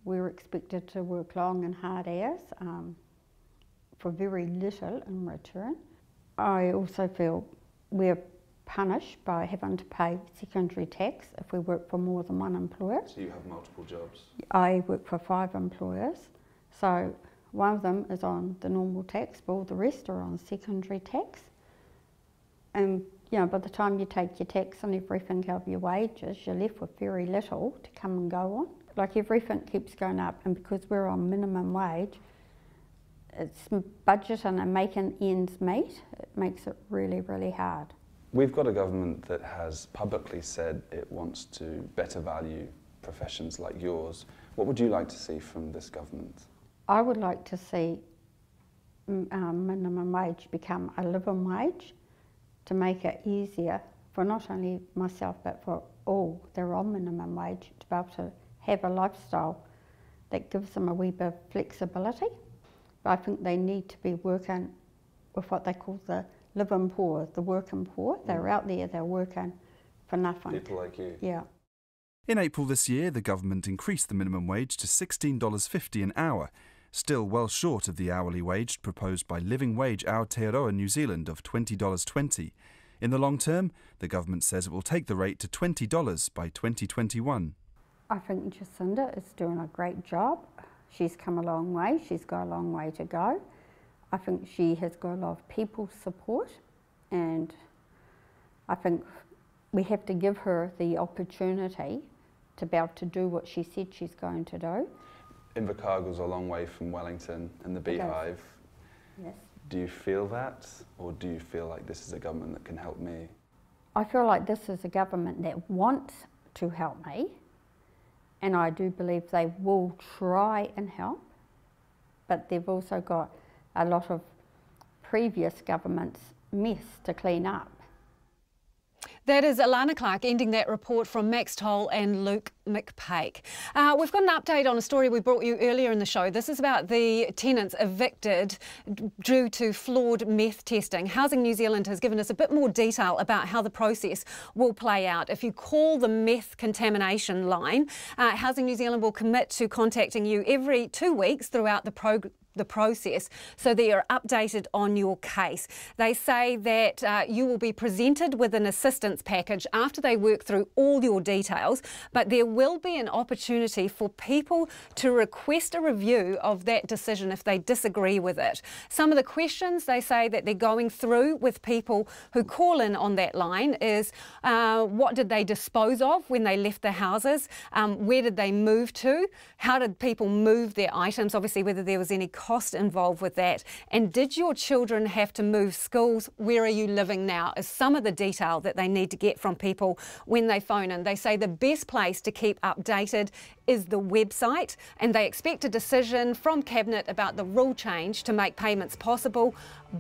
We're expected to work long and hard hours for very little in return. I also feel we're punished by having to pay secondary tax if we work for more than one employer. So you have multiple jobs? I work for 5 employers, so one of them is on the normal tax, but all the rest are on secondary tax. And you know, by the time you take your tax and everything out of your wages, you're left with very little to come and go on. Like, everything keeps going up, and because we're on minimum wage, it's budgeting and making ends meet. It makes it really, really hard. We've got a government that has publicly said it wants to better value professions like yours. What would you like to see from this government? I would like to see minimum wage become a living wage to make it easier for not only myself but for all that are on minimum wage to be able to have a lifestyle that gives them a wee bit of flexibility. But I think they need to be working with what they call the living poor, the working poor. They're out there, they're working for nothing. People like you? Yeah. In April this year, the government increased the minimum wage to $16.50 an hour, still well short of the hourly wage proposed by Living Wage Aotearoa New Zealand of $20.20. In the long term, the government says it will take the rate to $20 by 2021. I think Jacinda is doing a great job. She's come a long way, she's got a long way to go. I think she has got a lot of people's support, and I think we have to give her the opportunity to be able to do what she said she's going to do. Invercargill's a long way from Wellington and the Beehive. Yes. Do you feel that, or do you feel like this is a government that can help me? I feel like this is a government that wants to help me, and I do believe they will try and help, but they've also got a lot of previous governments' mess to clean up. That is Alana Clark ending that report from Max Toll and Luke McPake. We've got an update on a story we brought you earlier in the show. This is about the tenants evicted due to flawed meth testing. Housing New Zealand has given us a bit more detail about how the process will play out. If you call the meth contamination line, Housing New Zealand will commit to contacting you every 2 weeks throughout the process so that you're updated on your case. They say that you will be presented with an assistance package after they work through all your details, but there will be an opportunity for people to request a review of that decision if they disagree with it. Some of the questions they say that they're going through with people who call in on that line is what did they dispose of when they left the houses? Where did they move to? How did people move their items? Obviously, whether there was any cost involved with that. And did your children have to move schools? Where are you living now? Is some of the detail that they need to get from people when they phone in. They say the best place to keep updated is the website, and they expect a decision from Cabinet about the rule change to make payments possible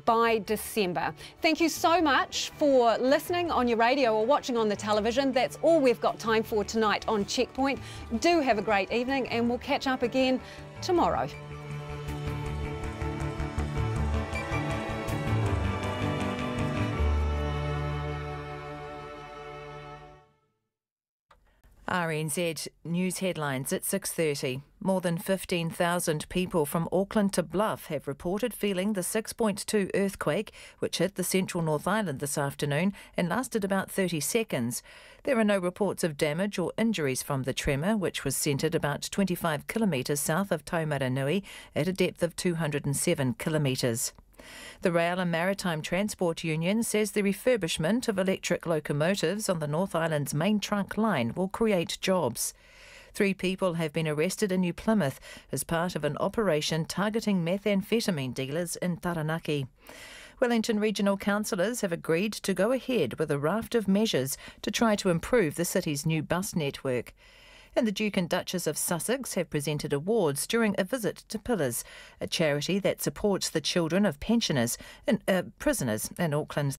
by December. Thank you so much for listening on your radio or watching on the television. That's all we've got time for tonight on Checkpoint. Do have a great evening, and we'll catch up again tomorrow. RNZ News headlines at 6:30. More than 15,000 people from Auckland to Bluff have reported feeling the 6.2 earthquake, which hit the central North Island this afternoon and lasted about 30 seconds. There are no reports of damage or injuries from the tremor, which was centred about 25 kilometres south of Taumaranui at a depth of 207 kilometres. The Rail and Maritime Transport Union says the refurbishment of electric locomotives on the North Island's main trunk line will create jobs. 3 people have been arrested in New Plymouth as part of an operation targeting methamphetamine dealers in Taranaki. Wellington Regional Councillors have agreed to go ahead with a raft of measures to try to improve the city's new bus network. And the Duke and Duchess of Sussex have presented awards during a visit to Pillars, a charity that supports the children of pensioners and prisoners in Auckland